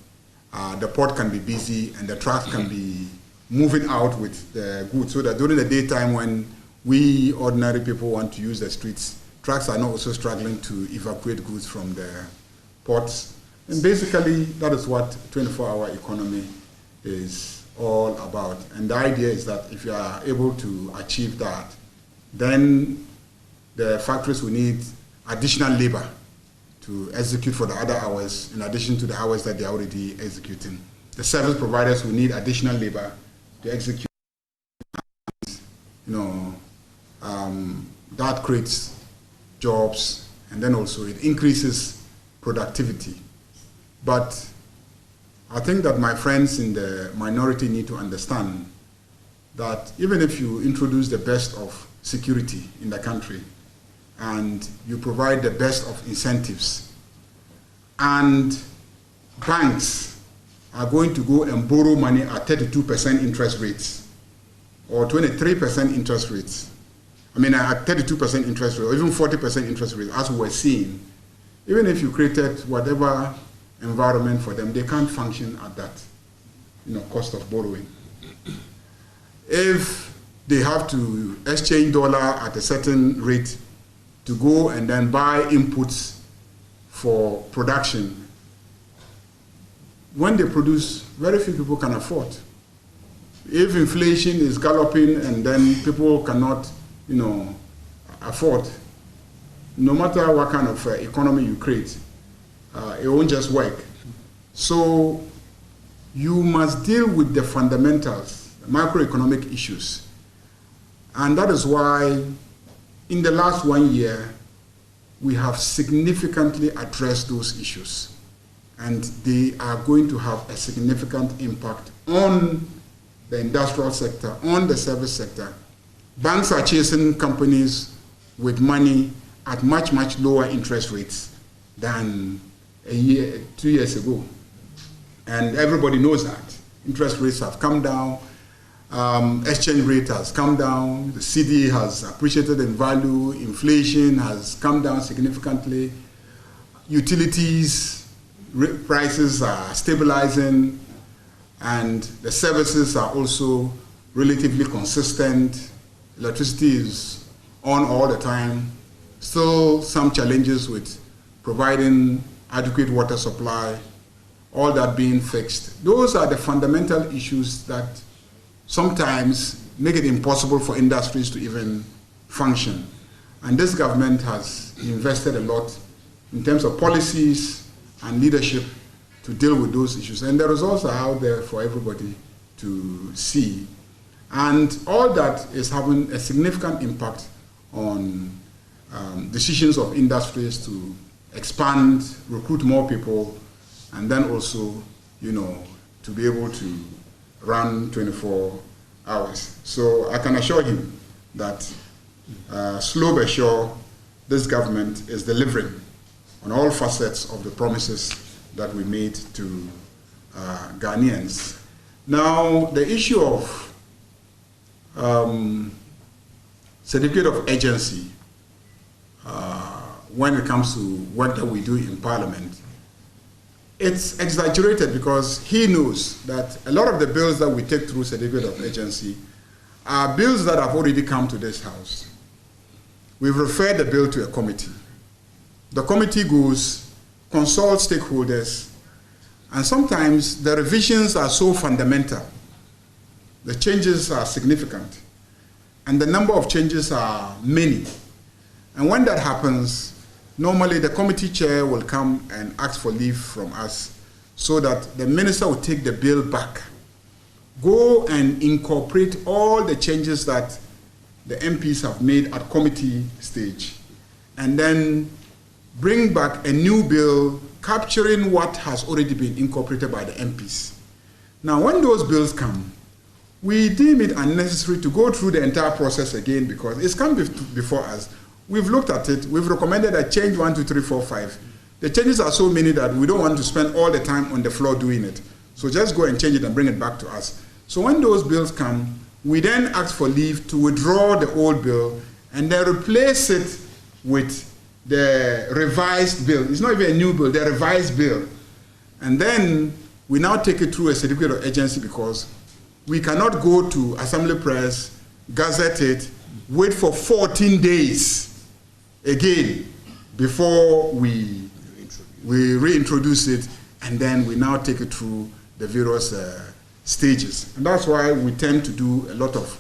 the port can be busy and the trucks can be moving out with the goods, so that during the daytime when we ordinary people want to use the streets, trucks are not also struggling to evacuate goods from the ports. And basically, that is what 24-hour economy is all about. And the idea is that if you are able to achieve that, then the factories will need additional labor to execute for the other hours, in addition to the hours that they're already executing. The service providers will need additional labor to execute. That creates jobs, and then also it increases productivity. But I think that my friends in the minority need to understand that even if you introduce the best of security in the country, and you provide the best of incentives, and banks are going to go and borrow money at 32% interest rates or 23% interest rates, at 32% interest rate or even 40% interest rate, as we were seeing, even if you created whatever environment for them, they can't function at that cost of borrowing. If they have to exchange dollar at a certain rate to go and then buy inputs for production, when they produce, very few people can afford. If inflation is galloping and then people cannot, afford, no matter what kind of economy you create, it won't just work. So you must deal with the fundamentals, the macroeconomic issues. And that is why in the last 1 year, we have significantly addressed those issues. And they are going to have a significant impact on the industrial sector, on the service sector. Banks are chasing companies with money at much, much lower interest rates than 2 years ago. And everybody knows that. Interest rates have come down. Exchange rate has come down. The CD has appreciated in value. Inflation has come down significantly. Utilities prices are stabilizing, and the services are also relatively consistent. Electricity is on all the time. Still some challenges with providing adequate water supply, all that being fixed. Those are the fundamental issues that sometimes make it impossible for industries to even function. And this government has invested a lot in terms of policies and leadership to deal with those issues. And the results are out there for everybody to see. And all that is having a significant impact on decisions of industries to expand, recruit more people, and then also, to be able to run 24 hours. So I can assure him that slow but sure, this government is delivering on all facets of the promises that we made to Ghanaians. Now, the issue of certificate of agency when it comes to work that we do in Parliament, it's exaggerated because he knows that a lot of the bills that we take through certificate of agency are bills that have already come to this House. We've referred the bill to a committee. The committee goes, consults stakeholders, and sometimes the revisions are so fundamental, the changes are significant, and the number of changes are many. And when that happens, normally the committee chair will come and ask for leave from us so that the minister will take the bill back, go and incorporate all the changes that the MPs have made at committee stage, and then bring back a new bill capturing what has already been incorporated by the MPs. Now, when those bills come, we deem it unnecessary to go through the entire process again because it's come before us. We've looked at it, we've recommended a change 1, 2, 3, 4, 5. The changes are so many that we don't want to spend all the time on the floor doing it. So just go and change it and bring it back to us. So when those bills come, we then ask for leave to withdraw the old bill and then replace it with the revised bill. It's not even a new bill, the revised bill. And then we now take it through a certificate of agency because we cannot go to Assembly Press, gazette it, wait for 14 days again before we reintroduce it, and then we now take it through the various stages. And that's why we tend to do a lot of.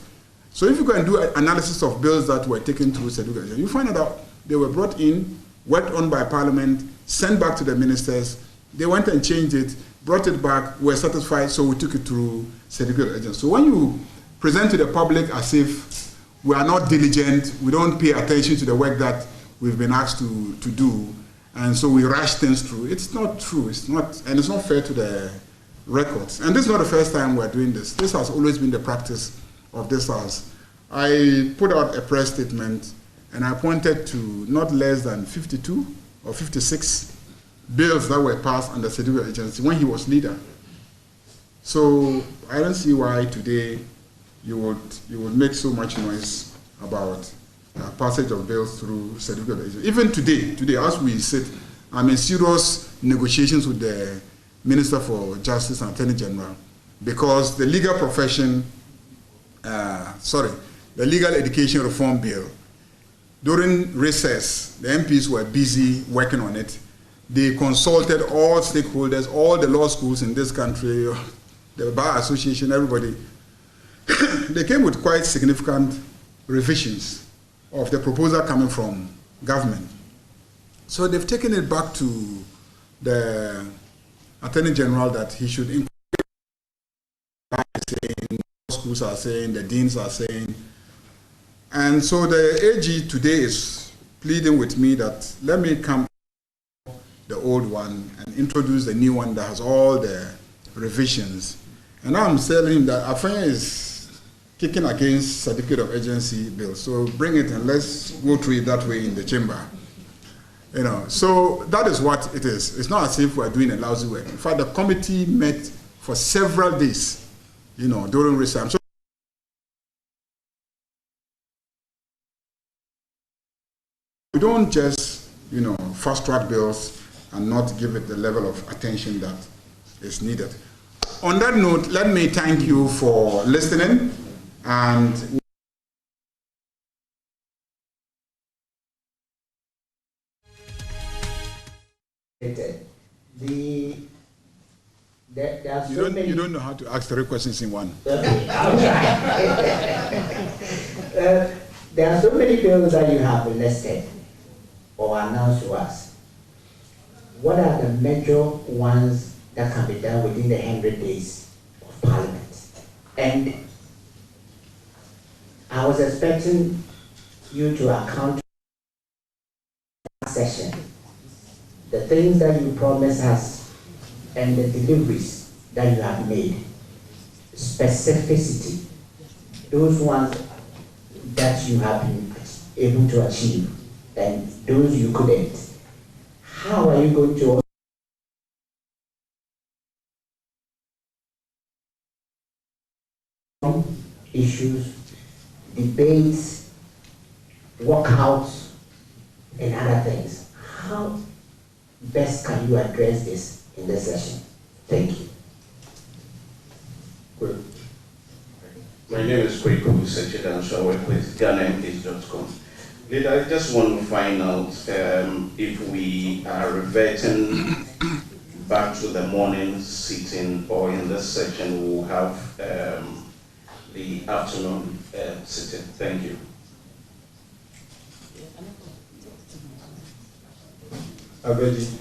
So if you go and do an analysis of bills that were taken through certificate, you find out they were brought in, worked on by Parliament, sent back to the ministers, they went and changed it, brought it back, were satisfied, so we took it through certificate of agency. So when you present to the public as if we are not diligent, we don't pay attention to the work that we've been asked to do, and so we rush things through. It's not true, it's not, and it's not fair to the records. And this is not the first time we're doing this. This has always been the practice of this House. I put out a press statement and I pointed to not less than 52 or 56 bills that were passed under certificate of agency when he was leader. So I don't see why today you would make so much noise about passage of bills through certificate of agency. Even today as we sit, I'm in serious negotiations with the Minister for Justice and Attorney General because the legal profession, the Legal Education Reform Bill, during recess, the MPs were busy working on it. They consulted all stakeholders, all the law schools in this country, the Bar Association, everybody. They came with quite significant revisions of the proposal coming from government. So they've taken it back to the Attorney General that he should incorporate saying, schools are saying, the deans are saying. And so the AG today is pleading with me that let me come the old one and introduce the new one that has all the revisions. And now I'm telling him that Afenyo is kicking against certificate of agency bill. So bring it and let's go through it that way in the chamber. You know, so that is what it is. It's not as if we're doing a lousy work. In fact, the committee met for several days, you know, during recess. So we don't just, you know, fast-track bills and not give it the level of attention that is needed. On that note, let me thank you for listening, and you don't know how to ask 3 questions in one. Okay, I'll try. There are so many bills that you have listed or announced to us. What are the major ones that can be done within the 100 days of Parliament? And I was expecting you to account for session, the things that you promised us and the deliveries that you have made, specificity, those ones that you have been able to achieve, and those you couldn't, how are you going to issues, debates, walkouts, and other things? How best can you address this in this session? Thank you. Good. My name is Kweku Sechidan, so I work with GhanaMPs.com. Leader, I just want to find out if we are reverting back to the morning sitting, or in this session we will have the afternoon sitting. Thank you. Abedi,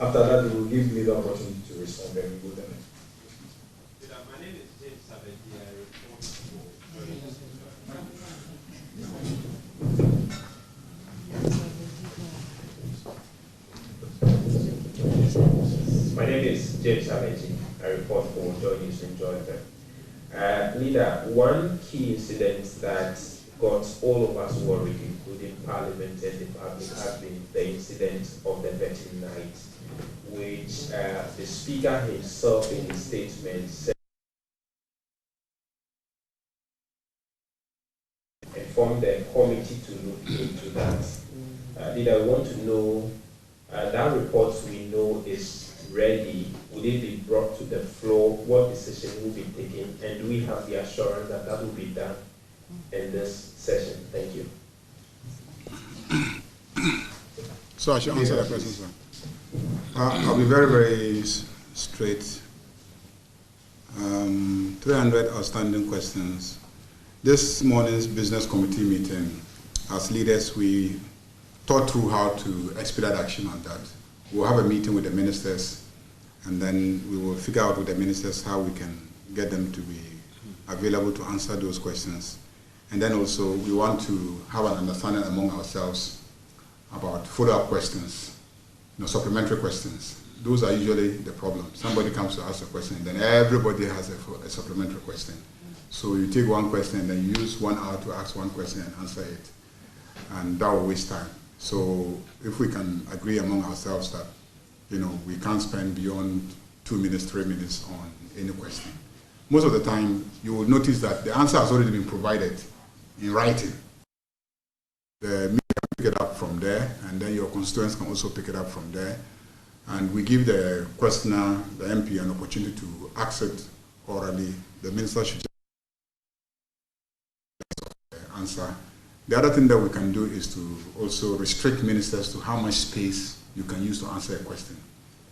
after that, we will give leader opportunity to respond, then we go the next. My name is James Abedi. I report My name is James Abedi. I report for Joy News in Georgia. Leader, one key incident that got all of us worried, including Parliament and the public, has been the incident of the vetting night, which the Speaker himself in his statement said and formed a committee to look into that. Leader, I want to know, that report we know is ready. Would it be brought to the floor? What decision will be taken? And do we have the assurance that that will be done in this session? Thank you. So I should answer that question, sir. I'll be very, very straight. 300 outstanding questions. This morning's business committee meeting, as leaders, we thought through how to expedite action on that. We'll have a meeting with the ministers, and then we will figure out with the ministers how we can get them to be available to answer those questions. And then also we want to have an understanding among ourselves about follow-up questions, supplementary questions. Those are usually the problem. Somebody comes to ask a question, and then everybody has a supplementary question. So you take one question and then you use 1 hour to ask one question and answer it, and that will waste time. So if we can agree among ourselves that, we can't spend beyond 2 minutes, 3 minutes on any question. Most of the time, you will notice that the answer has already been provided in writing. The media can pick it up from there, and then your constituents can also pick it up from there. And we give the questioner, the MP, an opportunity to ask it orally. The minister should just answer. The other thing that we can do is to also restrict ministers to how much space you can use to answer a question.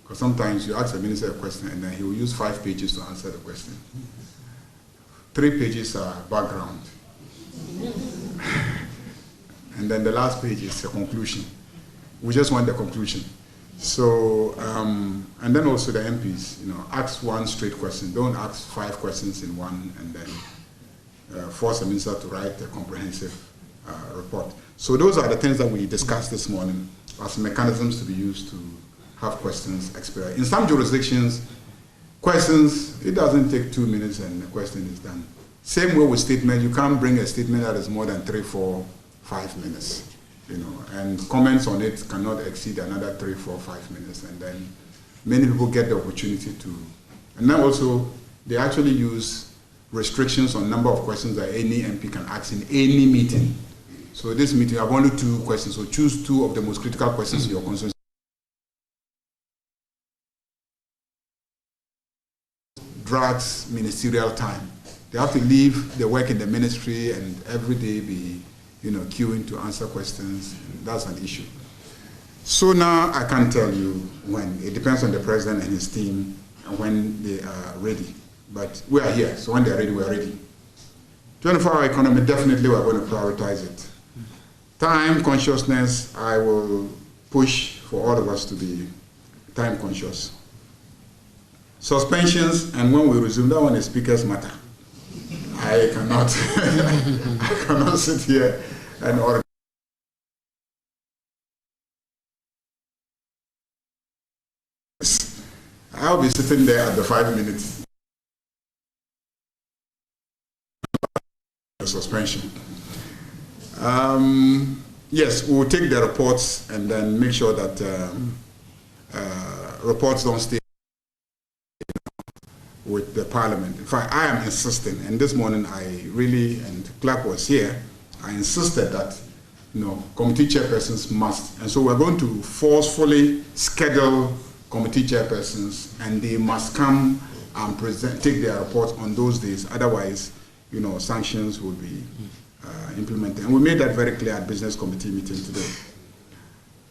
Because sometimes you ask a minister a question and then he will use 5 pages to answer the question. 3 pages are background. And then the last page is a conclusion. We just want the conclusion. So, and then also the MPs, ask 1 straight question. Don't ask 5 questions in one and then force a minister to write a comprehensive report. So those are the things that we discussed this morning as mechanisms to be used to have questions expedite. In some jurisdictions, questions, it doesn't take 2 minutes and the question is done. Same way with statement, you can't bring a statement that is more than 3, 4, 5 minutes, and comments on it cannot exceed another 3, 4, 5 minutes, and then many people get the opportunity to, and then also they actually use restrictions on number of questions that any MP can ask in any meeting. So this meeting, I have only 2 questions, so choose 2 of the most critical questions in your constituency. Drags ministerial time. They have to leave the work in the ministry and every day be, queuing to answer questions. That's an issue. So now I can't tell you when. It depends on the president and his team and when they are ready. But we are here, so when they're ready, we're ready. 24-hour economy, definitely we're going to prioritize it. Time consciousness, I will push for all of us to be time conscious. Suspensions, and when we resume, that one is speaker's matter. I cannot, I cannot sit here and order. I'll be sitting there at the 5 minutes suspension. Yes, we'll take the reports and then make sure that reports don't stay with the Parliament. In fact, I am insisting, and this morning I really, and Clark was here, I insisted that committee chairpersons must, and so we're going to forcefully schedule committee chairpersons, and they must come and take their reports on those days. Otherwise, sanctions will be implemented. And we made that very clear at business committee meeting today.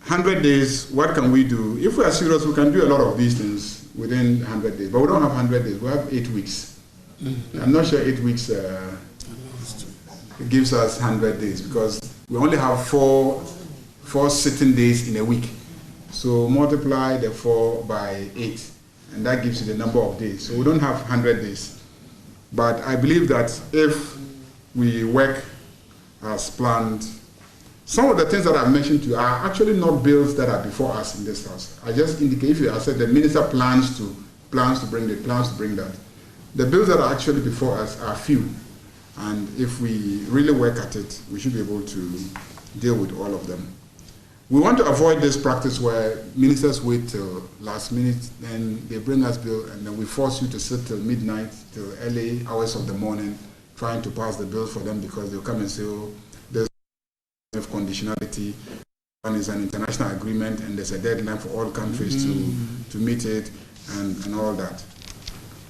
100 days, what can we do? If we are serious, we can do a lot of these things within 100 days, but we don't have 100 days, we have 8 weeks. I'm not sure 8 weeks gives us 100 days, because we only have four sitting days in a week. So multiply the 4 by 8, and that gives you the number of days. So we don't have 100 days. But I believe that if we work as planned, some of the things that I've mentioned to you are actually not bills that are before us in this house. I just indicate, if I said the minister plans to bring that. The bills that are actually before us are few. And if we really work at it, we should be able to deal with all of them. We want to avoid this practice where ministers wait till last minute, then they bring us bill, and then we force you to sit till midnight, till early hours of the morning, trying to pass the bill for them, because they'll come and say, oh, there's of conditionality, one is an international agreement, and there's a deadline for all countries to meet it, and all that.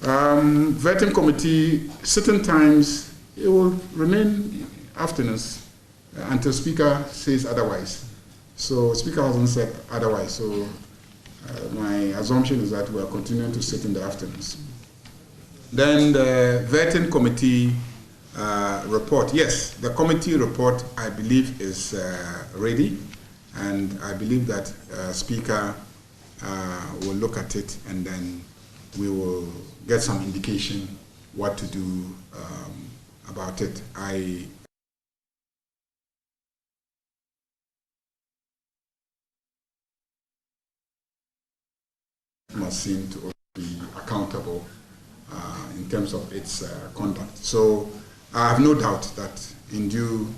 Vetting committee, certain times, it will remain afternoons until Speaker says otherwise. So Speaker hasn't said otherwise. So my assumption is that we are continuing to sit in the afternoons. Then the vetting committee report. Yes, the committee report, I believe, is ready, and I believe that Speaker will look at it, and then we will get some indication what to do about it. I must seem to be accountable in terms of its conduct. So I have no doubt that in due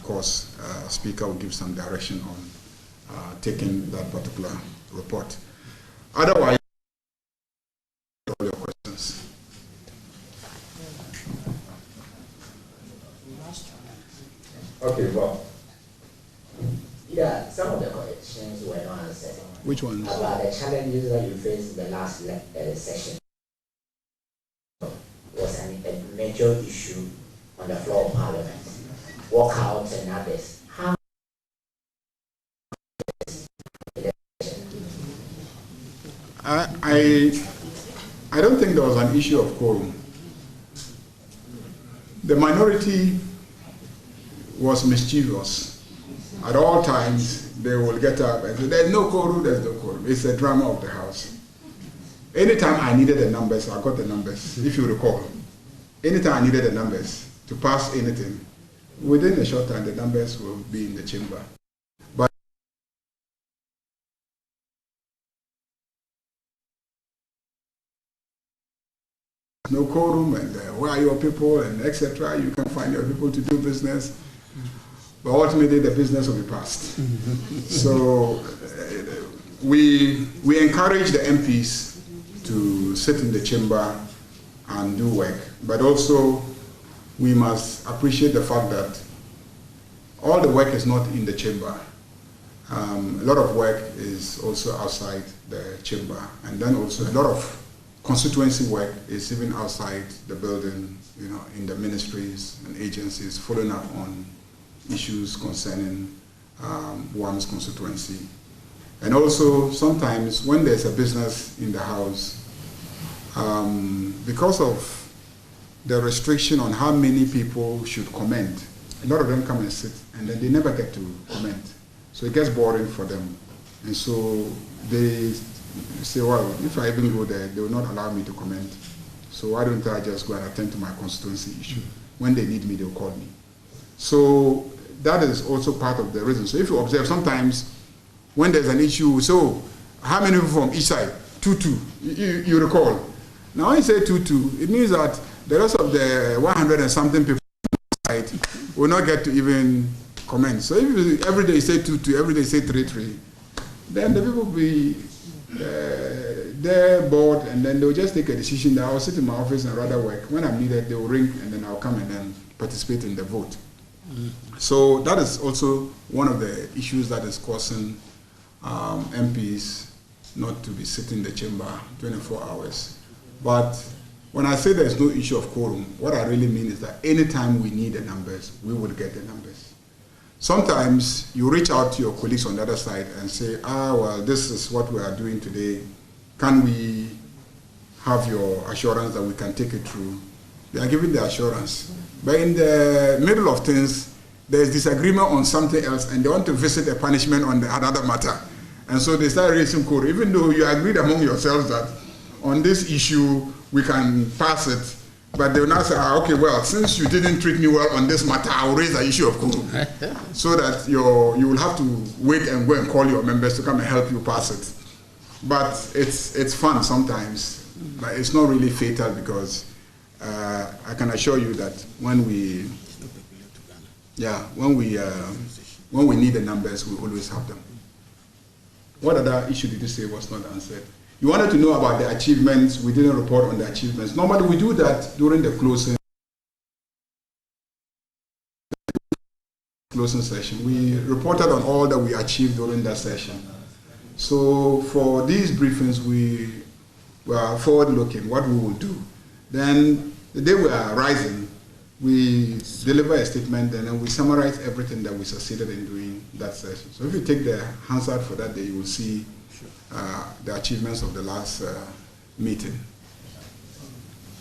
course, Speaker will give some direction on taking that particular report. Otherwise, all your questions. Okay, well. Yeah, some of the questions were not answered. Which ones? About the challenges that you faced in the last session was a major issue on the floor of Parliament. Walkouts and others. How I don't think there was an issue of quorum. The minority was mischievous. At all times, they will get up and say, there's no quorum, there's no quorum. It's a drama of the House. Anytime I needed the numbers, I got the numbers, if you recall. Anytime I needed the numbers to pass anything, within a short time, the numbers will be in the chamber. But no quorum, and where are your people, and etc. You can find your people to do business. But ultimately, the business will be passed. So we encourage the MPs to sit in the chamber and do work. But also, we must appreciate the fact that all the work is not in the chamber. A lot of work is also outside the chamber. And then also a lot of constituency work is even outside the building, in the ministries and agencies, following up on issues concerning one's constituency. And also, sometimes when there's a business in the House, because of the restriction on how many people should comment, a lot of them come and sit, and then they never get to comment. So it gets boring for them. And so they say, well, if I even go there, they will not allow me to comment. So why don't I just go and attend to my constituency issue? When they need me, they'll call me. So that is also part of the reason. So if you observe, sometimes when there's an issue, so how many people from each side? 2-2. You recall. Now when you say 2-2, it means that the rest of the 100 and something people will not get to even comment. So if every day you say 2-2, every day you say 3-3, then the people will be they're bored, and then they'll just take a decision that I'll sit in my office and rather work. When I'm needed, they will ring, and then I'll come and then participate in the vote. So that is also one of the issues that is causing MPs not to be sitting in the chamber 24 hours. But when I say there's no issue of quorum, what I really mean is that anytime we need the numbers, we will get the numbers. Sometimes you reach out to your colleagues on the other side and say, well, this is what we are doing today. Can we have your assurance that we can take it through? They are giving the assurance. But in the middle of things, there's disagreement on something else, and they want to visit a punishment on another matter. And so they start raising quorum, even though you agreed among yourselves that on this issue, we can pass it. But they will now say, okay, well, since you didn't treat me well on this matter, I will raise the issue of quorum. So that you will have to wait and go and call your members to come and help you pass it. But it's fun sometimes, but it's not really fatal, because I can assure you that when we need the numbers, we always have them. What other issue did you say was not answered? You wanted to know about the achievements. We didn't report on the achievements. Normally we do that during the closing session. We reported on all that we achieved during that session. So for these briefings, we were forward-looking, what we will do. Then the day we are rising, we deliver a statement, and then we summarize everything that we succeeded in doing that session. So if you take the Hansard for that day, you will see the achievements of the last meeting.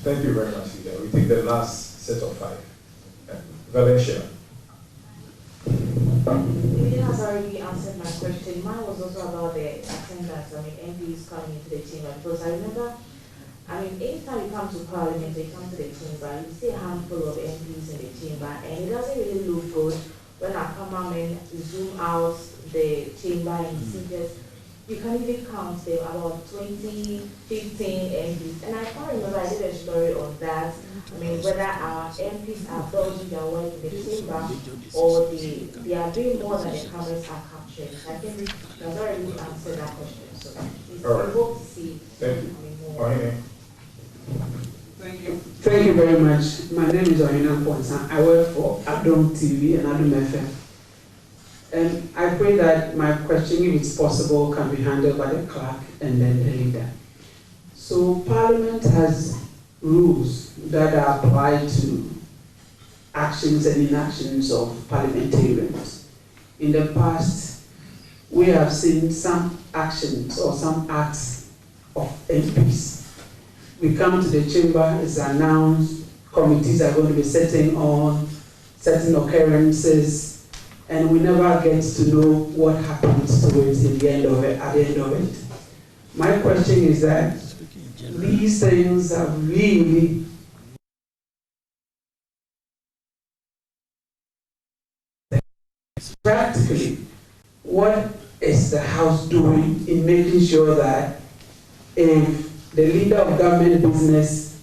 Thank you very much, Leader. We take the last set of 5. Valencia. Leader has already answered my question. Mine was also about the attendance. MPs coming into the chamber, because I remember, anytime you come to Parliament, you come to the chamber, you see a handful of MPs in the chamber, and it doesn't really look good when I come out and zoom out the chamber and see just, you can even count them about 20, 15 MPs. And I can't remember, I did a story on that. Whether our MPs are building their work in the chamber, or they are doing more than the cameras are capturing. I think that's already answered that question. So we hope to see more. Thank you. Thank you very much. My name is Oyina Ponsa. I work for Adom TV and Adom FM. And I pray that my question, if it's possible, can be handled by the clerk and then the leader. So Parliament has rules that are applied to actions and inactions of parliamentarians. In the past, we have seen some actions or some acts of MPs. We come to the chamber, it's announced, committees are going to be sitting on certain occurrences, and we never get to know what happens to it at the end of it. My question is that these things are really practically, what is the House doing in making sure that if the leader of government business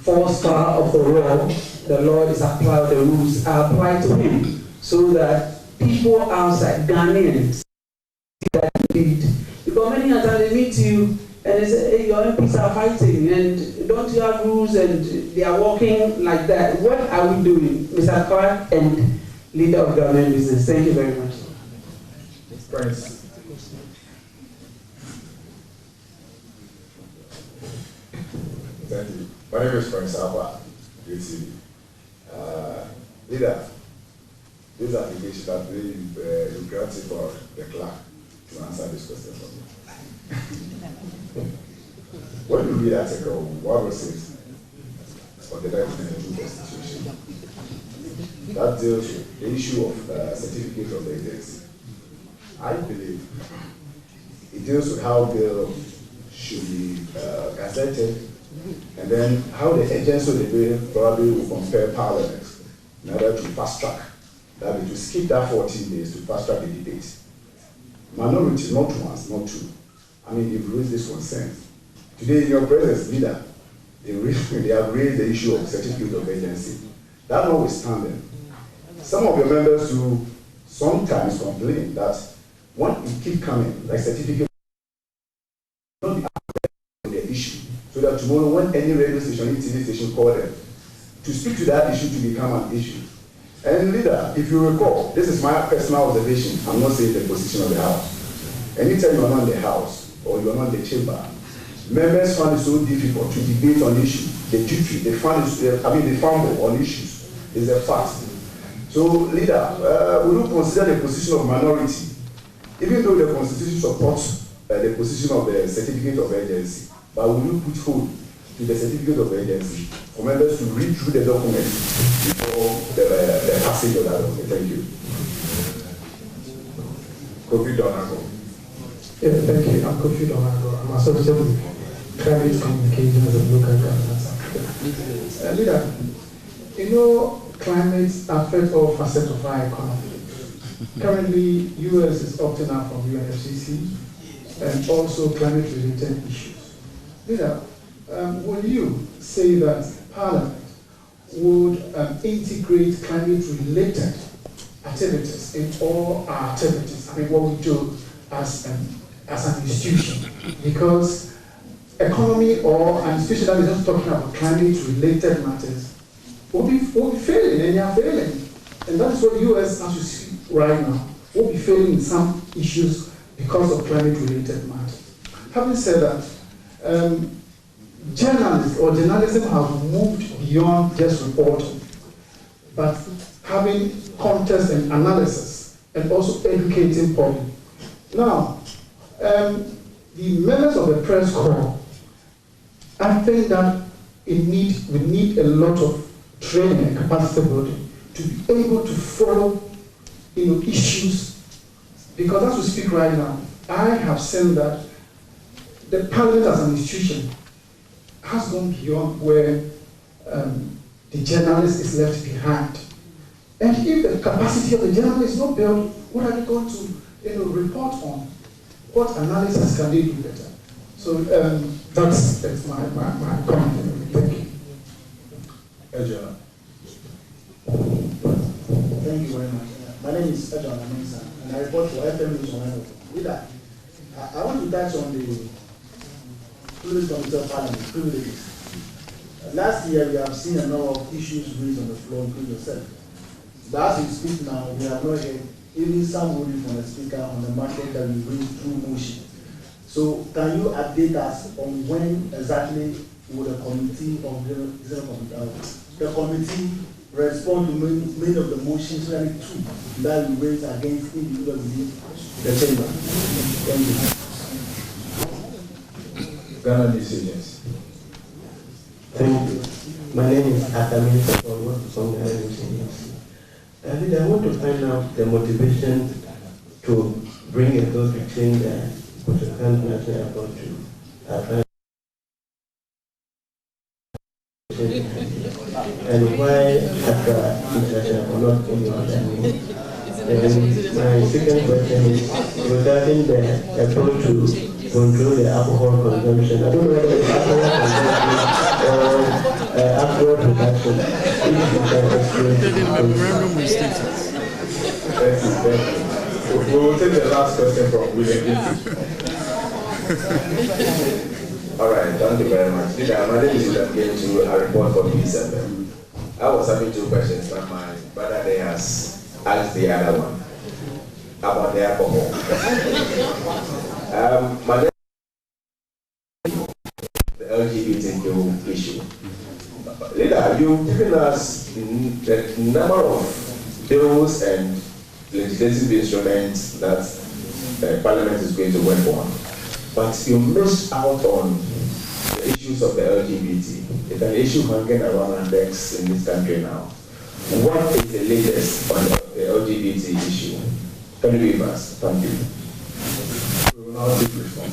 falls foul of the law, the law is applied, the rules are applied to him, so that people outside, Ghanaians, see that indeed, because many times they meet you and they say, hey, your MPs are fighting, and don't you have rules, and they are walking like that. What are we doing, Mr. Clark and leader of government business? Thank you very much. Prince. Thank you. My name is Prince Alba, UTV. Leader, this application that you granted for the clerk to answer this question for me. When you read article, what was it on the right constitution that deals with the issue of certificate of agency? I believe it deals with how bill should be gazetted, and then how the agency of the bill probably will compare Parliament in order to fast track that, to skip that 14 days to fast track the debate. Minority, not once, not two. You've raised this concern. Today, in your presence, leader, they have raised the issue of certificate of agency. That notwithstanding, some of your members who sometimes complain that when it keep coming, like certificate, not be on the issue, so that tomorrow when any radio station, any TV station call them to speak to that issue to become an issue. And leader, if you recall, this is my personal observation, I'm not saying the position of the House. Anytime you are not in the House or you are not in the chamber, members find it so difficult to debate on issues. The duty, they fumble on issues is a fact. So, leader, we will consider the position of minority, even though the Constitution supports the position of the certificate of agency, but we will put hold to the certificate of agency for members to read through the document before the passage of that document. Thank you. Kofi Donago. Yeah, thank you. I'm Kofi Donago. I'm associated with Climate Communications of Local Governance. Leader, you know, climate affects all facets of our economy. Currently, US is opting out from UNFCCC and also climate-related issues. Leader, will you say that Parliament would integrate climate-related activities in all our activities? I mean, what we do as an institution, because economy or an institution that is just talking about climate-related matters will be failing, and they are failing. And that's what the US, as you see right now, will be failing in some issues because of climate-related matters. Having said that, journalists or journalism have moved beyond just reporting, but having context and analysis and also educating public. Now, the members of the press corps, I think that we need a lot of training and capacity building to be able to follow issues, because as we speak right now, I have seen that the Parliament as an institution has gone beyond where the journalist is left behind. And if the capacity of the journalist is not built, what are they going to report on? What analysis can they do better? So that's my comment. Thank you. Ejana. Thank you very much. My name is Ejana Mensa, and I report for Afenyo Markin Vows. I want to touch on the Privilege Committee of Parliament, privileges. Last year, we have seen a number of issues raised on the floor, including yourself. But as we speak now, we have not heard even some ruling from the Speaker on the matter that we raised through motion. So, can you update us on when exactly will the committee of the committee respond to many of the motions, really two, that we raised against individuals within the chamber? Thank you. Ghana decisions. Thank you. My name is Afenyo Markin Vows. I want to find out the motivation to bring a bill to change the Obstruct National Airport to Afenyo, and why Accra International not in your name. And my second question is regarding the approach to control the alcohol consumption. I don't know whether it's alcohol consumption or alcohol production. We will take the last question from William. All right, thank you very much. My name is William Gentu. I report for P7. I was having two questions, but my brother there has asked the other one about the alcohol. My name the LGBTQ issue. Leader, you've given us the number of bills and legislative instruments that Parliament is going to work on, but you missed out on the issues of the LGBT. It's an issue hanging around our necks in this country now. What is the latest on the LGBT issue? Can you give us? Thank you.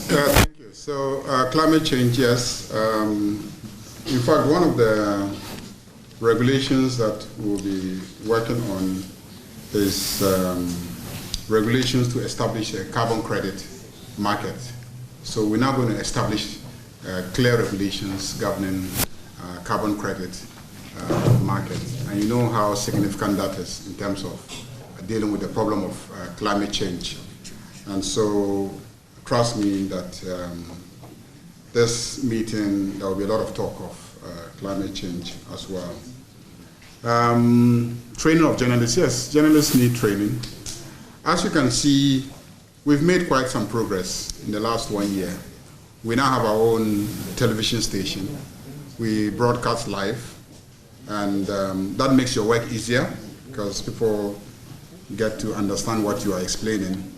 Thank you. So climate change, yes. In fact, one of the regulations that we'll be working on is regulations to establish a carbon credit market. So we're now going to establish clear regulations governing carbon credit market. And you know how significant that is in terms of dealing with the problem of climate change. And so, trust me that this meeting, there will be a lot of talk of climate change as well. Training of journalists. Yes, journalists need training. As you can see, we've made quite some progress in the last 1 year. We now have our own television station. We broadcast live, and that makes your work easier because people get to understand what you are explaining.